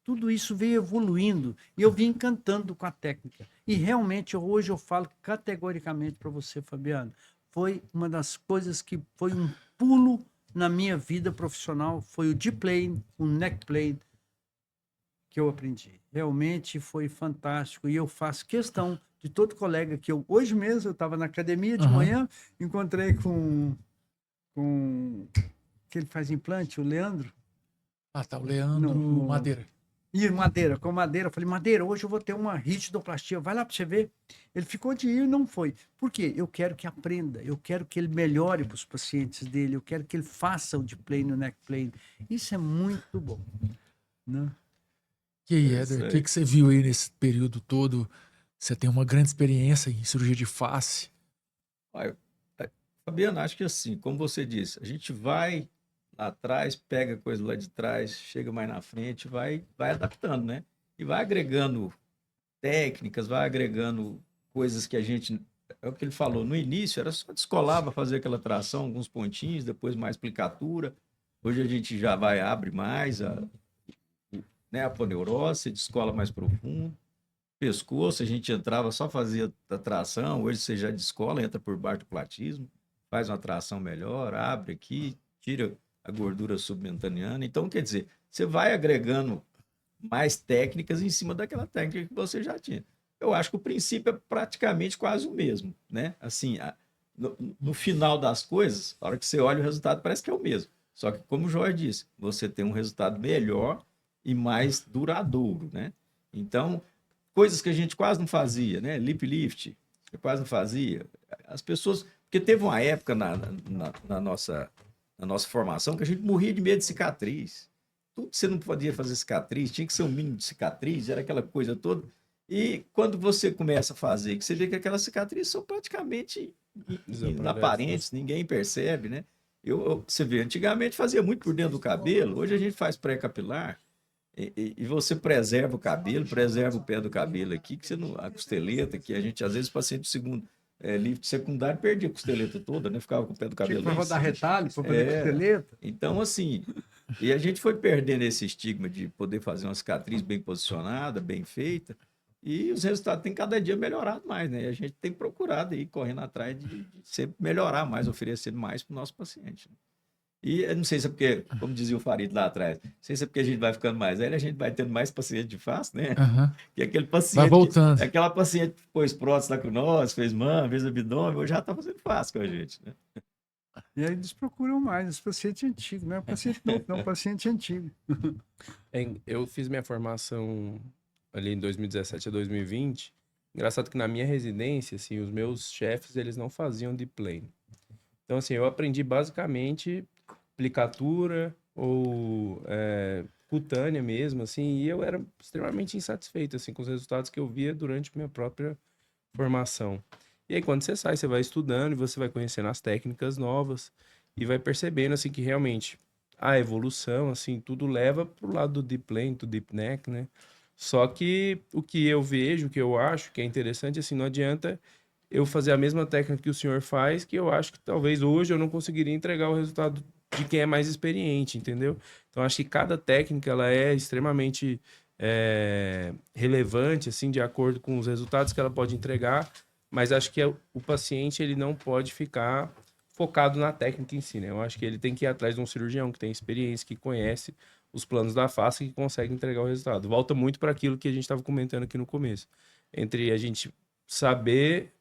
Tudo isso veio evoluindo e eu vim encantando com a técnica. E realmente hoje eu falo categoricamente para você, Fabiano, foi uma das coisas que foi um pulo na minha vida profissional, foi o D-Plane, o neck plane que eu aprendi. Realmente foi fantástico e eu faço questão de todo colega que hoje mesmo eu estava na academia de manhã, encontrei com que ele faz implante, o Leandro. Ah, tá, o Leandro Madeira. E Madeira, com Madeira, eu falei, Madeira, hoje eu vou ter uma ritidoplastia, vai lá para você ver. Ele ficou de ir e não foi. Por quê? Eu quero que aprenda, eu quero que ele melhore para os pacientes dele, eu quero que ele faça o D-Plane, o neck plane. Isso é muito bom. Né? E aí, Éder, o que você viu aí nesse período todo? Você tem uma grande experiência em cirurgia de face. Fabiano, acho que assim, como você disse, a gente vai lá atrás, pega coisa lá de trás, chega mais na frente, vai adaptando, né? E vai agregando técnicas, vai agregando coisas que a gente... É o que ele falou, no início era só descolar para fazer aquela tração, alguns pontinhos, depois mais aplicatura. Hoje a gente já abre mais a aponeurose, descola mais profundo. Pescoço, a gente entrava, só fazia a tração, hoje você já descola, entra por baixo do platismo, faz uma tração melhor, abre aqui, tira a gordura submentaniana. Então, quer dizer, você vai agregando mais técnicas em cima daquela técnica que você já tinha. Eu acho que o princípio é praticamente quase o mesmo, né? Assim, no final das coisas, a hora que você olha o resultado parece que é o mesmo. Só que, como o Jorge disse, você tem um resultado melhor e mais duradouro, né? Então, coisas que a gente quase não fazia, né? Lip lift, eu quase não fazia. As pessoas... Porque teve uma época na nossa formação que a gente morria de medo de cicatriz. Tudo que você não podia fazer cicatriz, tinha que ser um mínimo de cicatriz, era aquela coisa toda. E quando você começa a fazer, que você vê que aquelas cicatrizes são praticamente inaparentes, ninguém percebe, né? Você vê, antigamente fazia muito por dentro do cabelo, hoje a gente faz pré-capilar e você preserva o cabelo, preserva o pé do cabelo aqui, que você não, a costeleta, que a gente, às vezes, o paciente segundo lift secundário perdia a costeleta toda, né? Ficava com o pé do cabelo. Para rodar retalho, para fazer costeleta. Então, assim, e a gente foi perdendo esse estigma de poder fazer uma cicatriz bem posicionada, bem feita, e os resultados têm cada dia melhorado mais, né? E a gente tem procurado aí, correndo atrás de sempre melhorar mais, oferecer mais para o nosso paciente. E eu não sei se é porque, como dizia o Farid lá atrás, não sei se é porque a gente vai ficando mais velho, a gente vai tendo mais paciente de face, né? Que aquele paciente... Vai voltando. Aquela paciente que pôs prótese lá com nós, fez mama, fez abdômen, hoje já está fazendo face com a gente, né? E aí eles procuram mais, os pacientes antigos, não é paciente novo, não é paciente antigo. Eu fiz minha formação ali em 2017 a 2020. Engraçado que na minha residência, assim, os meus chefes, eles não faziam D-Plane. Então, assim, eu aprendi basicamente aplicatura ou cutânea mesmo, assim, e eu era extremamente insatisfeito, assim, com os resultados que eu via durante minha própria formação. E aí, quando você sai, você vai estudando e você vai conhecendo as técnicas novas e vai percebendo, assim, que realmente a evolução, assim, tudo leva pro lado do deep plane, do deep neck, né? Só que o que eu vejo, o que eu acho que é interessante, assim, não adianta eu fazer a mesma técnica que o senhor faz, que eu acho que talvez hoje eu não conseguiria entregar o resultado de quem é mais experiente, entendeu? Então, acho que cada técnica, ela é extremamente relevante, assim, de acordo com os resultados que ela pode entregar, mas acho que o paciente, ele não pode ficar focado na técnica em si, né? Eu acho que ele tem que ir atrás de um cirurgião que tem experiência, que conhece os planos da face e que consegue entregar o resultado. Volta muito para aquilo que a gente estava comentando aqui no começo. entre a gente saber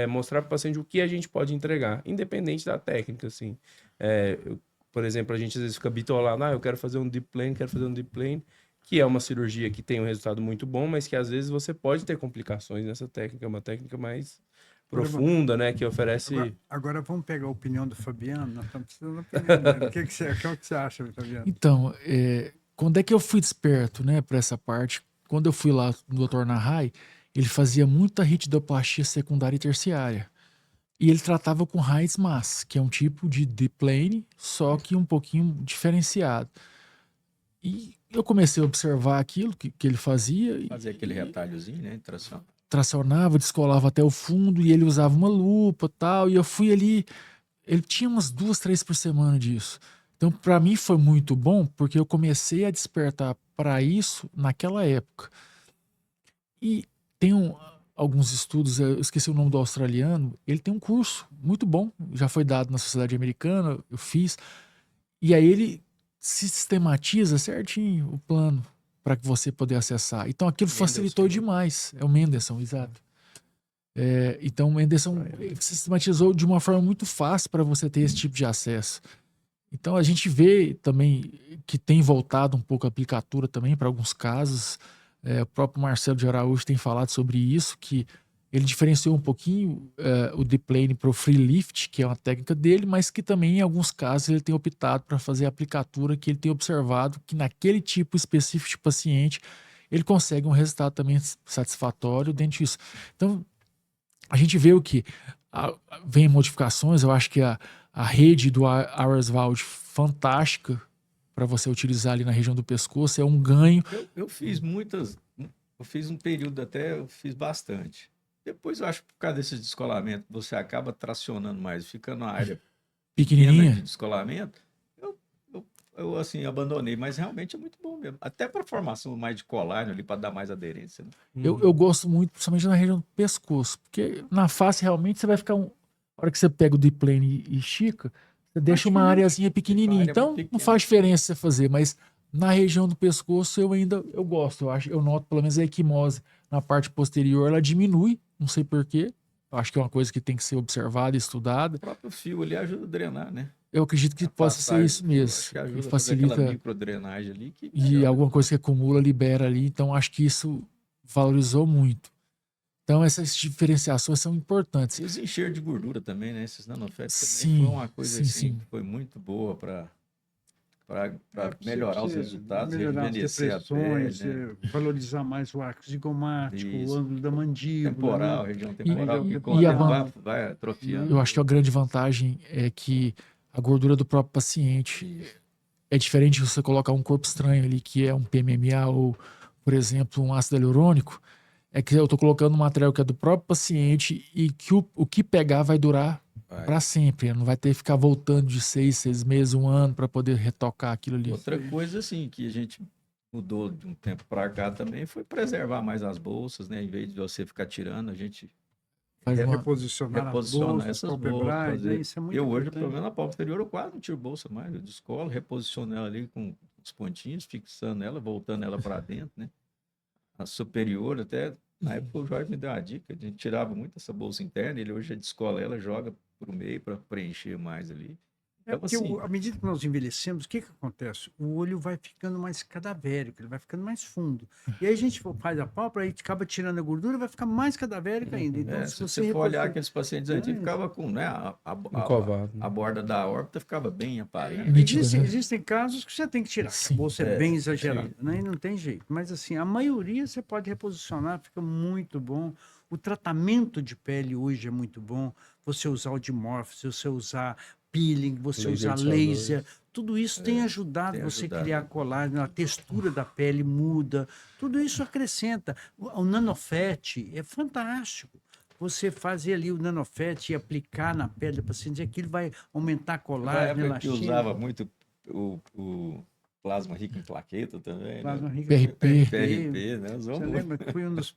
mostrar para o paciente o que a gente pode entregar, independente da técnica, assim. Por exemplo, a gente às vezes fica bitolado, eu quero fazer um deep plane, que é uma cirurgia que tem um resultado muito bom, mas que às vezes você pode ter complicações nessa técnica, é uma técnica mais profunda, né, que oferece... Agora vamos pegar a opinião do Fabiano, nós estamos precisando da opinião dele. O que você acha, Fabiano? Então, quando é que eu fui desperto, né, para essa parte? Quando eu fui lá no Dr. Nahai, ele fazia muita ritidoplastia secundária e terciária. E ele tratava com raiz mass, que é um tipo de deep plane, só que um pouquinho diferenciado. E eu comecei a observar aquilo que ele fazia. Fazer aquele retalhozinho, né? Tracionava, descolava até o fundo, e ele usava uma lupa e tal. E eu fui ali, ele tinha umas 2, 3 por semana disso. Então, para mim foi muito bom, porque eu comecei a despertar para isso naquela época. E tem alguns estudos, eu esqueci o nome do australiano, ele tem um curso muito bom, já foi dado na Sociedade Americana, eu fiz, e aí ele sistematiza certinho o plano para que você poder acessar. Então aquilo facilitou demais. É o Mendelson, exato. Então o Mendelson sistematizou de uma forma muito fácil para você ter esse tipo de acesso. Então a gente vê também que tem voltado um pouco a aplicatura também para alguns casos. O próprio Marcelo de Araújo tem falado sobre isso, que ele diferenciou um pouquinho o deep plane para o free lift, que é uma técnica dele, mas que também em alguns casos ele tem optado para fazer a aplicatura, que ele tem observado que naquele tipo específico de paciente ele consegue um resultado também satisfatório dentro disso. Então a gente vê o que vem modificações. Eu acho que a rede do Areswald fantástica para você utilizar ali na região do pescoço é um ganho. Eu fiz eu fiz um período até, eu fiz bastante. Depois eu acho que por causa desses descolamentos, você acaba tracionando mais, ficando na área pequenininha de descolamento, eu assim, abandonei, mas realmente é muito bom mesmo. Até para formação mais de colágeno ali, para dar mais aderência. Né? Eu gosto muito, principalmente na região do pescoço, porque na face realmente você vai ficar a hora que você pega o deep plane e estica, você deixa uma areazinha pequenininha. Então não faz diferença você fazer, mas na região do pescoço eu gosto. Eu noto pelo menos a equimose na parte posterior, ela diminui, não sei porquê. Eu acho que é uma coisa que tem que ser observada e estudada. O próprio fio ali ajuda a drenar, né? Eu acredito que possa ser isso mesmo. Acho que ajuda que facilita a fazer aquela microdrenagem ali. E alguma coisa que acumula, libera ali. Então acho que isso valorizou muito. Então essas diferenciações são importantes. E os enxertos de gordura também, né? Esses nanofetos sim, também foi uma coisa sim. que foi muito boa para melhorar os resultados, melhorar rejuvenescer as depressões, a pele, né? valorizar mais o arco zigomático, o ângulo da mandíbula. Temporal, né? região temporal, vai atrofiando. Eu acho que a grande vantagem é que a gordura do próprio paciente é diferente de você colocar um corpo estranho ali, que é um PMMA ou, por exemplo, um ácido hialurônico. É que eu estou colocando um material que é do próprio paciente e que o que pegar vai durar para sempre. Não vai ter que ficar voltando de 6 meses, 1 ano para poder retocar aquilo ali. Outra coisa, assim, que a gente mudou de um tempo para cá também foi preservar mais as bolsas, né? Em vez de você ficar tirando, a gente reposicionar essas bolsas. Isso é muito eu hoje, importante. pelo menos na palma inferior, eu quase não tiro bolsa mais. Eu descolo, reposiciono ela ali com os pontinhos, fixando ela, voltando ela para dentro, né? A superior, até na época o Jorge me deu uma dica, a gente tirava muito essa bolsa interna, ele hoje já descola ela, joga para o meio para preencher mais ali. Então, porque assim, à medida que nós envelhecemos, o que acontece? O olho vai ficando mais cadavérico, ele vai ficando mais fundo. E aí a gente faz a pálpebra, aí acaba tirando a gordura, vai ficar mais cadavérico ainda. Então, se você for olhar aqueles pacientes antigos, ficava com, né, a borda da órbita ficava bem aparente. Existem casos que você tem que tirar, a bolsa é bem exagerada, né? E não tem jeito. Mas assim, a maioria você pode reposicionar, fica muito bom. O tratamento de pele hoje é muito bom. Você usar o Dimorphos, você usar peeling, você usar laser, tudo isso tem ajudado você a criar colágeno, a textura da pele muda, tudo isso acrescenta. O nanofet é fantástico. Você fazer ali o nanofet e aplicar na pele do paciente, aquilo vai aumentar colágeno, elastina. Que usava muito o plasma rico em plaqueta também, plasma né? rico PRP, né? Você lembra que foi um dos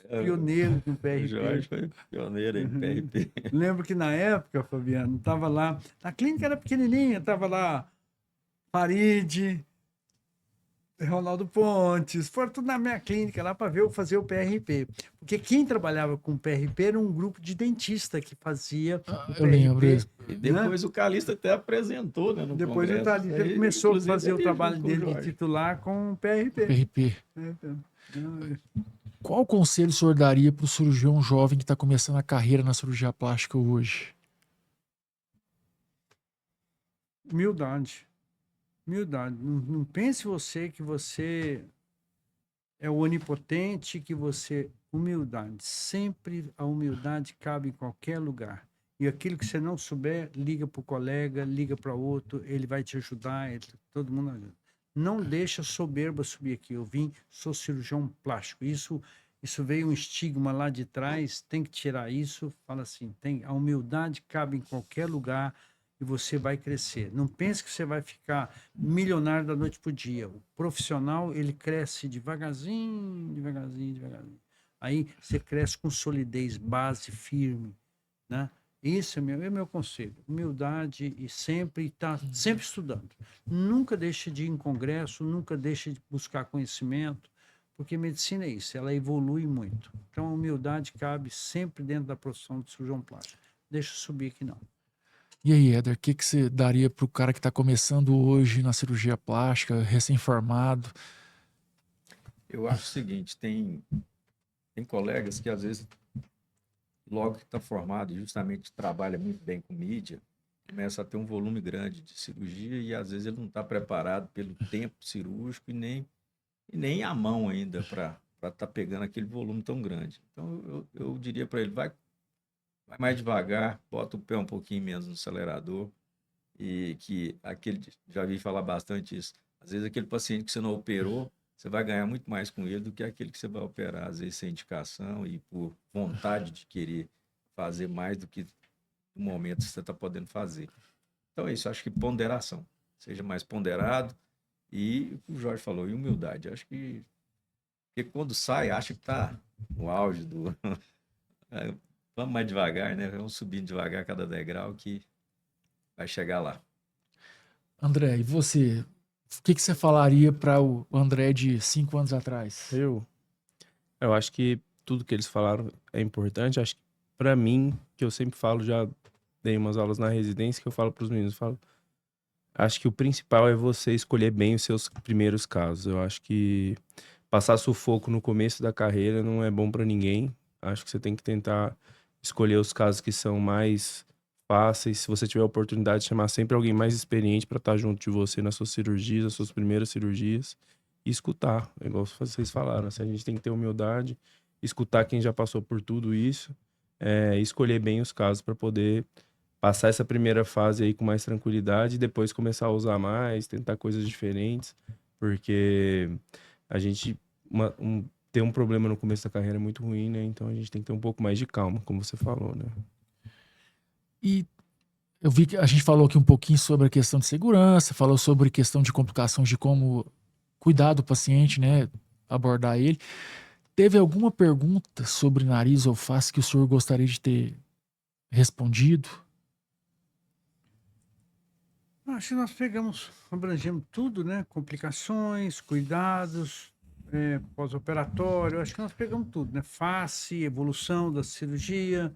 pioneiro no PRP. O Jorge foi pioneiro em PRP. Lembro que na época, Fabiano, estava lá, a clínica era pequenininha, estava lá Farid, Ronaldo Pontes, foram tudo na minha clínica lá para ver eu fazer o PRP. Porque quem trabalhava com PRP era um grupo de dentista que fazia o Eu lembro. PRP. E depois o Calista até apresentou, né, no Depois o congresso. Thalita Aí, começou a inclusive, fazer o ele trabalho junto com o dele de Jorge. titular com o PRP. PRP. Qual conselho o senhor daria para o cirurgião jovem que está começando a carreira na cirurgia plástica hoje? Humildade. Humildade. Não pense você que você é o onipotente, que você... Humildade. Sempre a humildade cabe em qualquer lugar. E aquilo que você não souber, liga para o colega, liga para outro, ele vai te ajudar, todo mundo ajuda. Não deixa a soberba subir aqui. Eu sou cirurgião plástico. Isso veio um estigma lá de trás, tem que tirar isso. Fala assim, a humildade cabe em qualquer lugar e você vai crescer. Não pense que você vai ficar milionário da noite para o dia. O profissional, ele cresce devagarzinho, devagarzinho, devagarzinho. Aí você cresce com solidez, base firme, né? Isso é meu conselho. Humildade e sempre estar sempre estudando. Nunca deixe de ir em congresso, nunca deixe de buscar conhecimento, porque medicina é isso, ela evolui muito. Então a humildade cabe sempre dentro da profissão de cirurgião plástico. Deixa eu subir aqui não. E aí, Éder, o que você daria para o cara que está começando hoje na cirurgia plástica, recém-formado? Eu acho o seguinte, tem colegas que às vezes, logo que está formado e justamente trabalha muito bem com mídia, começa a ter um volume grande de cirurgia e às vezes ele não está preparado pelo tempo cirúrgico e nem a mão ainda para estar pegando aquele volume tão grande. Então eu diria para ele, vai mais devagar, bota o pé um pouquinho menos no acelerador e que já vi falar bastante isso, às vezes aquele paciente que você não operou, você vai ganhar muito mais com ele do que aquele que você vai operar, às vezes sem indicação e por vontade de querer fazer mais do que no momento que você está podendo fazer. Então é isso, acho que ponderação. Seja mais ponderado e o que o Jorge falou, e humildade. Acho que porque quando sai, acha que está no auge do... Vamos mais devagar, né? Vamos subindo devagar cada degrau que vai chegar lá. André, e você? O que você falaria para o André de 5 anos atrás? Eu acho que tudo que eles falaram é importante. Acho que para mim, que eu sempre falo, já dei umas aulas na residência que eu falo para os meninos, acho que o principal é você escolher bem os seus primeiros casos. Eu acho que passar sufoco no começo da carreira não é bom para ninguém. Acho que você tem que tentar escolher os casos que são mais fáceis. Se você tiver a oportunidade de chamar sempre alguém mais experiente para estar junto de você nas suas cirurgias, nas suas primeiras cirurgias, e escutar, igual vocês falaram. Assim, a gente tem que ter humildade, escutar quem já passou por tudo isso, e escolher bem os casos para poder passar essa primeira fase aí com mais tranquilidade e depois começar a usar mais, tentar coisas diferentes, porque a gente ter um problema no começo da carreira é muito ruim, né? Então a gente tem que ter um pouco mais de calma, como você falou, né? E eu vi que a gente falou aqui um pouquinho sobre a questão de segurança, falou sobre questão de complicações de como cuidar do paciente, né? Abordar ele. Teve alguma pergunta sobre nariz ou face que o senhor gostaria de ter respondido? Acho que nós abrangemos tudo, né? Complicações, cuidados, pós-operatório, acho que nós pegamos tudo, né? Face, evolução da cirurgia.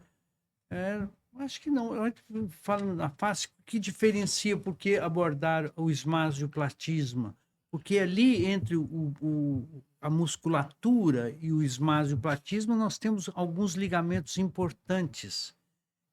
Acho que não. Eu falo na face, o que diferencia por que abordar o esmasioplatisma? Porque ali, entre a musculatura e o esmasioplatisma, nós temos alguns ligamentos importantes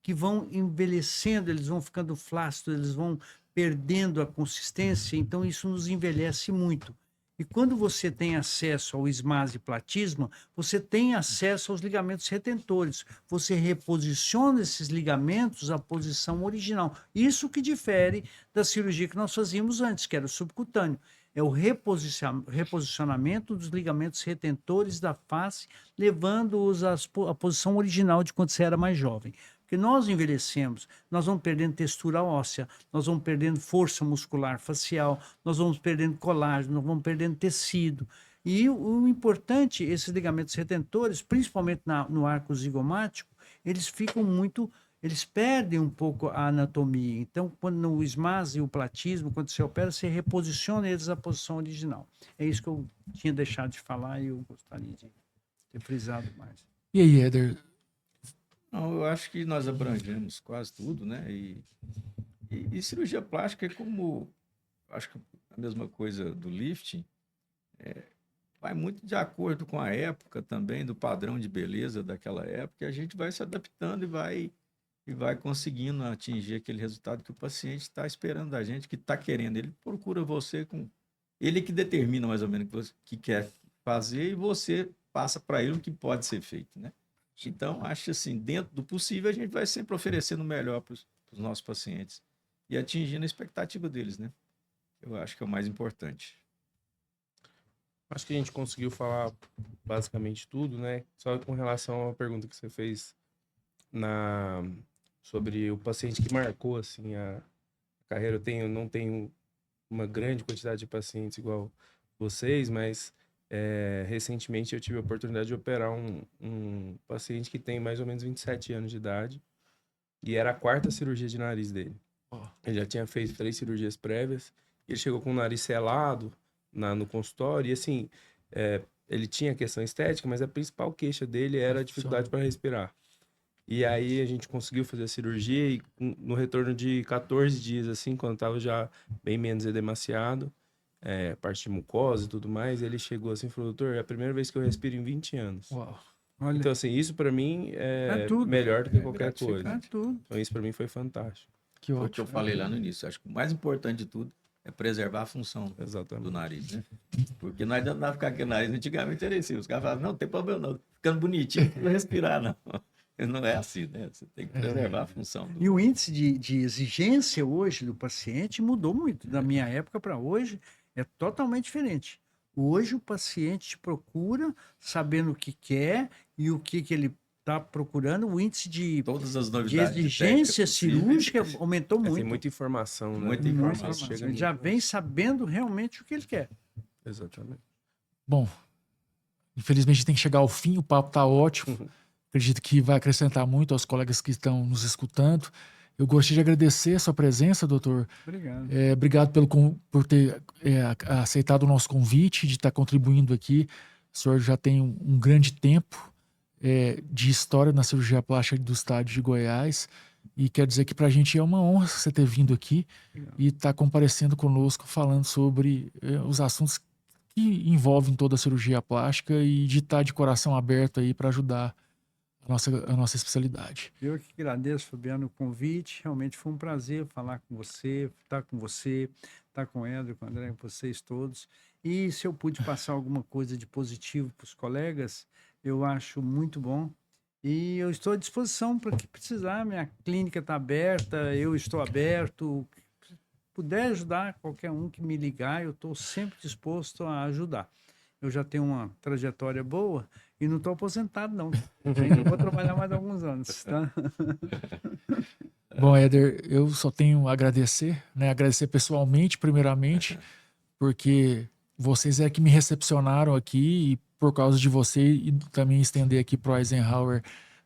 que vão envelhecendo, eles vão ficando flácidos, eles vão perdendo a consistência, então isso nos envelhece muito. E quando você tem acesso ao esmasioplatisma, você tem acesso aos ligamentos retentores. Você reposiciona esses ligamentos à posição original. Isso que difere da cirurgia que nós fazíamos antes, que era o subcutâneo. É o reposicionamento dos ligamentos retentores da face, levando-os à posição original de quando você era mais jovem. Porque nós envelhecemos, nós vamos perdendo textura óssea, nós vamos perdendo força muscular facial, nós vamos perdendo colágeno, nós vamos perdendo tecido. E o importante, esses ligamentos retentores, principalmente no arco zigomático, eles ficam muito eles perdem um pouco a anatomia. Então, quando no SMAS e o platismo, quando você opera, você reposiciona eles à posição original. É isso que eu tinha deixado de falar e eu gostaria de ter frisado mais. E aí, Éder? Não, eu acho que nós abrangemos quase tudo, né? E cirurgia plástica é como, acho que a mesma coisa do lifting, vai muito de acordo com a época também, do padrão de beleza daquela época, e a gente vai se adaptando e vai conseguindo atingir aquele resultado que o paciente está esperando da gente, que está querendo. Ele procura você com... Ele que determina mais ou menos o que você que quer fazer e você passa para ele o que pode ser feito, né? Então, acho assim, dentro do possível, a gente vai sempre oferecendo o melhor para os nossos pacientes e atingindo a expectativa deles, né? Eu acho que é o mais importante. Acho que a gente conseguiu falar basicamente tudo, né? Só com relação à pergunta que você fez sobre o paciente que marcou assim a carreira. Não tenho uma grande quantidade de pacientes igual vocês, mas recentemente eu tive a oportunidade de operar um paciente que tem mais ou menos 27 anos de idade e era a 4ª cirurgia de nariz dele. Ele já tinha feito 3 cirurgias prévias. Ele chegou com o nariz selado no consultório e assim, ele tinha questão estética, mas a principal queixa dele era a dificuldade para respirar. E aí a gente conseguiu fazer a cirurgia e no retorno de 14 dias, assim, quando estava já bem menos edemaciado, parte de mucosa e tudo mais, ele chegou assim e falou: doutor, é a primeira vez que eu respiro em 20 anos. Uau. Olha, Então, assim, isso para mim é tudo. melhor do que qualquer coisa. é tudo. Então, isso para mim foi fantástico. Que Foi o que eu ótimo. falei lá no início. Acho que o mais importante de tudo é preservar a função do Exatamente. nariz, né? Porque não adianta ficar com aquele nariz. Antigamente era assim. Os caras falavam, não, não tem problema não. Ficando bonitinho, não vai respirar, não. Não é assim, né? Você tem que preservar a função. E o índice de exigência hoje do paciente mudou muito. Da minha época para hoje, é totalmente diferente. Hoje o paciente te procura sabendo o que quer e o que ele está procurando. O índice de Todas as de novidades. exigência técnicas possíveis. cirúrgica aumentou Tem muito. muita informação, né? Muita Muita informação. informação. Chega Ele já muito. vem sabendo realmente o que ele quer. Exatamente. Bom, infelizmente tem que chegar ao fim, o papo tá ótimo. Acredito que vai acrescentar muito aos colegas que estão nos escutando. Eu gostaria de agradecer a sua presença, doutor. Obrigado. Obrigado por ter aceitado o nosso convite, de estar contribuindo aqui. O senhor já tem um grande tempo de história na cirurgia plástica do estado de Goiás. E quer dizer que para a gente é uma honra você ter vindo aqui e estar comparecendo conosco, falando sobre os assuntos que envolvem toda a cirurgia plástica e de estar de coração aberto aí para ajudar a nossa especialidade. Eu que agradeço, Fabiano, o convite. Realmente foi um prazer falar com você, estar com o Éder, com o André, com vocês todos. E se eu pude passar alguma coisa de positivo para os colegas, eu acho muito bom. E eu estou à disposição para o que precisar. Minha clínica está aberta, eu estou aberto. Se puder ajudar qualquer um que me ligar, eu estou sempre disposto a ajudar. Eu já tenho uma trajetória boa e não estou aposentado, não. Ainda vou trabalhar mais alguns anos, tá? Bom, Éder, eu só tenho a agradecer, né? Agradecer pessoalmente, primeiramente, porque vocês que me recepcionaram aqui e por causa de você e também estender aqui para o Eisenhower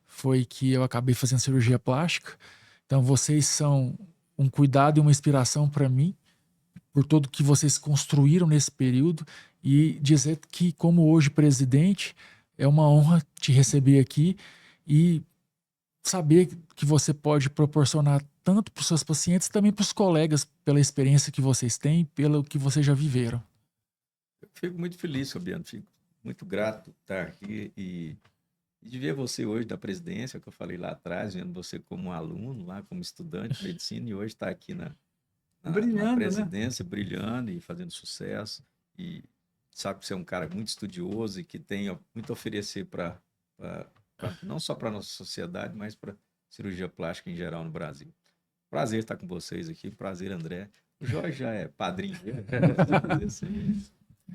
foi que eu acabei fazendo cirurgia plástica. Então, vocês são um cuidado e uma inspiração para mim por tudo que vocês construíram nesse período e dizer que, como hoje presidente, é uma honra te receber aqui e saber que você pode proporcionar tanto para os seus pacientes, também para os colegas, pela experiência que vocês têm, pelo que vocês já viveram. Eu fico muito feliz, Fabiano. Fico muito grato de estar aqui e de ver você hoje da presidência, que eu falei lá atrás, vendo você como um aluno, lá como estudante de medicina, e hoje está aqui na presidência, brilhando e fazendo sucesso. E sabe que você é um cara muito estudioso e que tem muito a oferecer não só para a nossa sociedade, mas para cirurgia plástica em geral no Brasil. Prazer estar com vocês aqui. Prazer, André. O Jorge já é padrinho dele.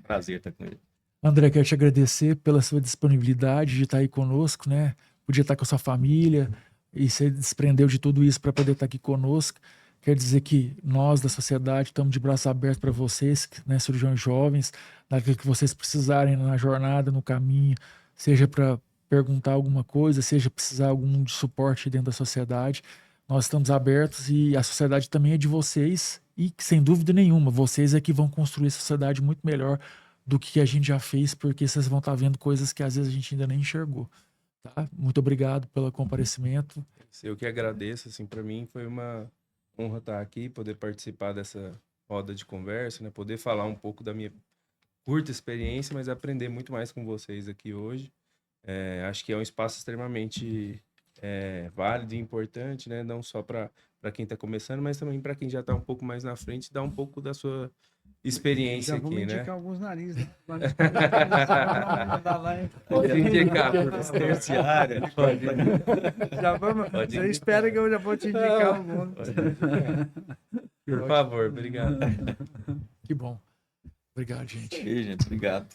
Prazer estar com ele. André, quero te agradecer pela sua disponibilidade de estar aí conosco, né? Podia estar com a sua família e você desprendeu de tudo isso para poder estar aqui conosco. Quer dizer que nós da sociedade estamos de braços abertos para vocês, né, cirurgiões jovens, naquilo que vocês precisarem na jornada, no caminho, seja para perguntar alguma coisa, seja precisar algum de suporte dentro da sociedade, nós estamos abertos e a sociedade também é de vocês e, sem dúvida nenhuma, vocês é que vão construir a sociedade muito melhor do que a gente já fez, porque vocês vão estar vendo coisas que às vezes a gente ainda nem enxergou. Tá? Muito obrigado pelo comparecimento. Eu que agradeço, assim, para mim foi uma honra estar aqui, poder participar dessa roda de conversa, né? Poder falar um pouco da minha curta experiência, mas aprender muito mais com vocês aqui hoje. Acho que é um espaço extremamente válido e importante, né? Não só para quem está começando, mas também para quem já está um pouco mais na frente, dar um pouco da sua experiência Já vou aqui, me né? indicar alguns narizes, né? Pode indicar por terciária. Já vamos, Pode você indicar. espera que eu já vou te indicar alguns. Pode indicar. Por favor, obrigado. Que bom. Obrigado, gente. Aí, gente, obrigado.